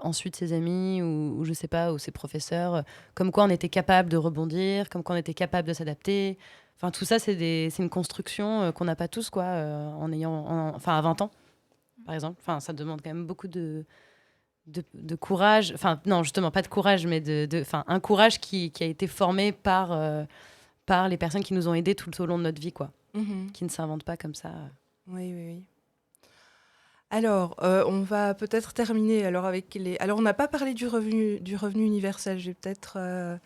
Speaker 4: ensuite ses amis ou je sais pas, ou ses professeurs, comme quoi on était capable de rebondir, comme quoi on était capable de s'adapter. Enfin, tout ça, c'est une construction qu'on n'a pas tous, quoi, à 20 ans, par exemple. Enfin, ça demande quand même beaucoup de courage. Enfin, non, justement, pas de courage, mais un courage qui a été formé par les personnes qui nous ont aidés tout au long de notre vie, quoi, qui ne s'inventent pas comme ça.
Speaker 3: Oui. Alors, on va peut-être terminer avec les... Alors, on n'a pas parlé du revenu universel. Je vais peut-être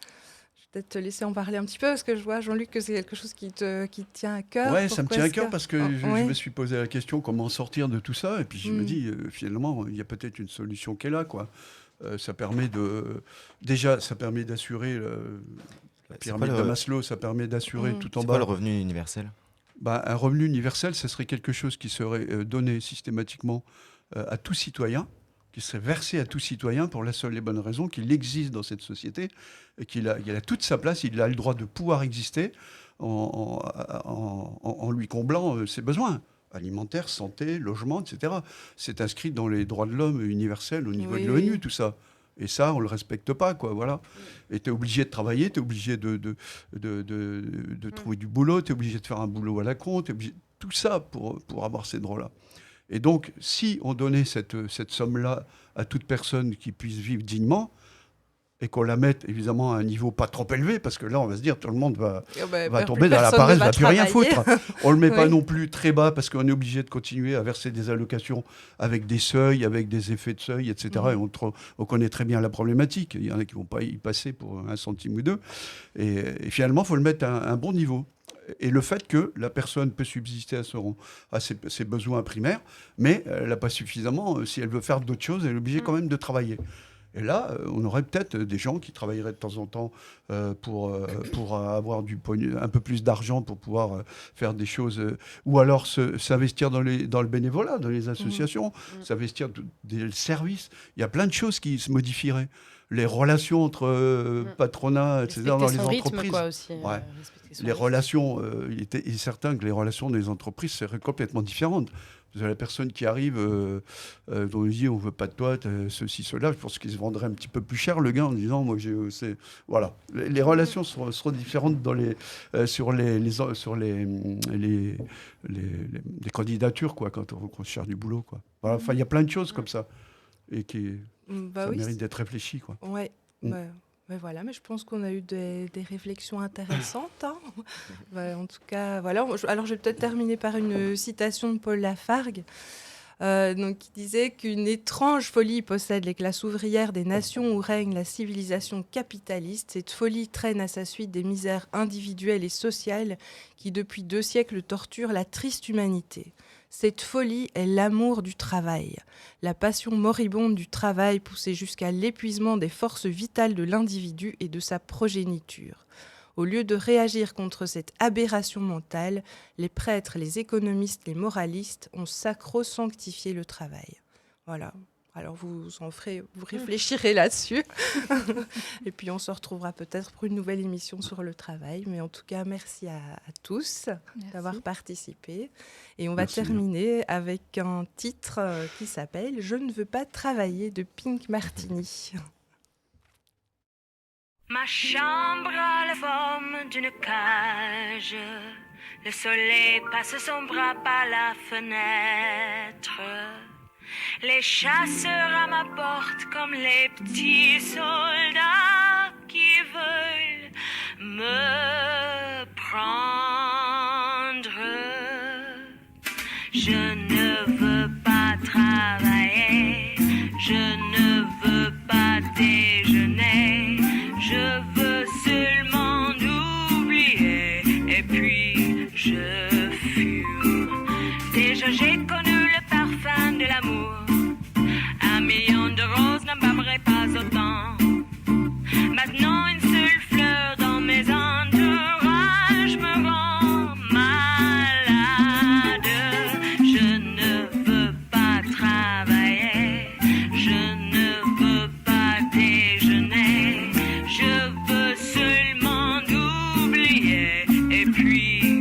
Speaker 3: te laisser en parler un petit peu, parce que je vois, Jean-Luc, que c'est quelque chose qui te tient à cœur.
Speaker 7: Oui, ça me tient à cœur parce que je me suis posé la question comment sortir de tout ça. Et puis, je me dis, finalement, il y a peut-être une solution qui est là, quoi. Ça permet d'assurer... La pyramide de Maslow, ça permet d'assurer tout en bas...
Speaker 6: C'est quoi le revenu universel ?
Speaker 7: Un revenu universel, ce serait quelque chose qui serait donné systématiquement à tout citoyen, qui serait versé à tout citoyen pour la seule et bonne raison qu'il existe dans cette société, et qu'il a toute sa place, il a le droit de pouvoir exister en lui comblant ses besoins alimentaires, santé, logement, etc. C'est inscrit dans les droits de l'homme universels au niveau de l'ONU, tout ça. Et ça, on ne le respecte pas, quoi, voilà. Et tu es obligé de travailler, tu es obligé de trouver du boulot, tu es obligé de faire un boulot à la con, tout ça pour avoir ces droits-là. Et donc, si on donnait cette somme-là à toute personne qui puisse vivre dignement, et qu'on la mette évidemment à un niveau pas trop élevé, parce que là, on va se dire, tout le monde va tomber dans la paresse, va plus rien foutre. On ne le met pas non plus très bas, parce qu'on est obligé de continuer à verser des allocations avec des seuils, avec des effets de seuil, etc. Et on connaît très bien la problématique. Il y en a qui ne vont pas y passer pour 1 centime ou 2. Et finalement, il faut le mettre à un bon niveau. Et le fait que la personne peut subsister à ses besoins primaires, mais elle n'a pas suffisamment, si elle veut faire d'autres choses, elle est obligée quand même de travailler. Et là, on aurait peut-être des gens qui travailleraient de temps en temps pour avoir un peu plus d'argent pour pouvoir faire des choses, ou alors s'investir dans le bénévolat, dans les associations, s'investir dans des services. Il y a plein de choses qui se modifieraient. Les relations entre patronat, etc., dans les entreprises. Quoi, aussi, les relations, il est certain que les relations des entreprises seraient complètement différentes. Vous avez la personne qui arrive, dont on dit on ne veut pas de toi, ceci, cela. Je pense qu'il se vendrait un petit peu plus cher, le gars, en disant moi, voilà. Les relations seront différentes sur les candidatures, quoi, quand on cherche du boulot, quoi. Voilà. Enfin, il y a plein de choses comme ça et qui méritent d'être réfléchies, quoi.
Speaker 3: Ouais. Voilà, mais je pense qu'on a eu des réflexions intéressantes. Hein. En tout cas, voilà. Alors, je vais peut-être terminer par une citation de Paul Lafargue. Donc, qui disait qu'une étrange folie possède les classes ouvrières des nations où règne la civilisation capitaliste. Cette folie traîne à sa suite des misères individuelles et sociales qui, depuis 2 siècles, torturent la triste humanité. Cette folie est l'amour du travail, la passion moribonde du travail poussée jusqu'à l'épuisement des forces vitales de l'individu et de sa progéniture. Au lieu de réagir contre cette aberration mentale, les prêtres, les économistes, les moralistes ont sacro-sanctifié le travail. Voilà. Alors vous réfléchirez là-dessus. Et puis on se retrouvera peut-être pour une nouvelle émission sur le travail. Mais en tout cas, merci à tous d'avoir participé. Et on va terminer avec un titre qui s'appelle « Je ne veux pas travailler » de Pink Martini.
Speaker 11: Ma chambre a la forme d'une cage. Le soleil passe son bras par la fenêtre. Les chasseurs à ma porte comme les petits soldats qui veulent me prendre. Je ne veux pas travailler, je ne veux pas déjeuner, je veux seulement oublier et puis je fume. Déjà j'ai connu le parfum de l'amour, 1 million de roses n'embâmerait pas autant. Maintenant une seule fleur dans mes entourages me rend malade. Je ne veux pas travailler, je ne veux pas déjeuner, je veux seulement oublier et puis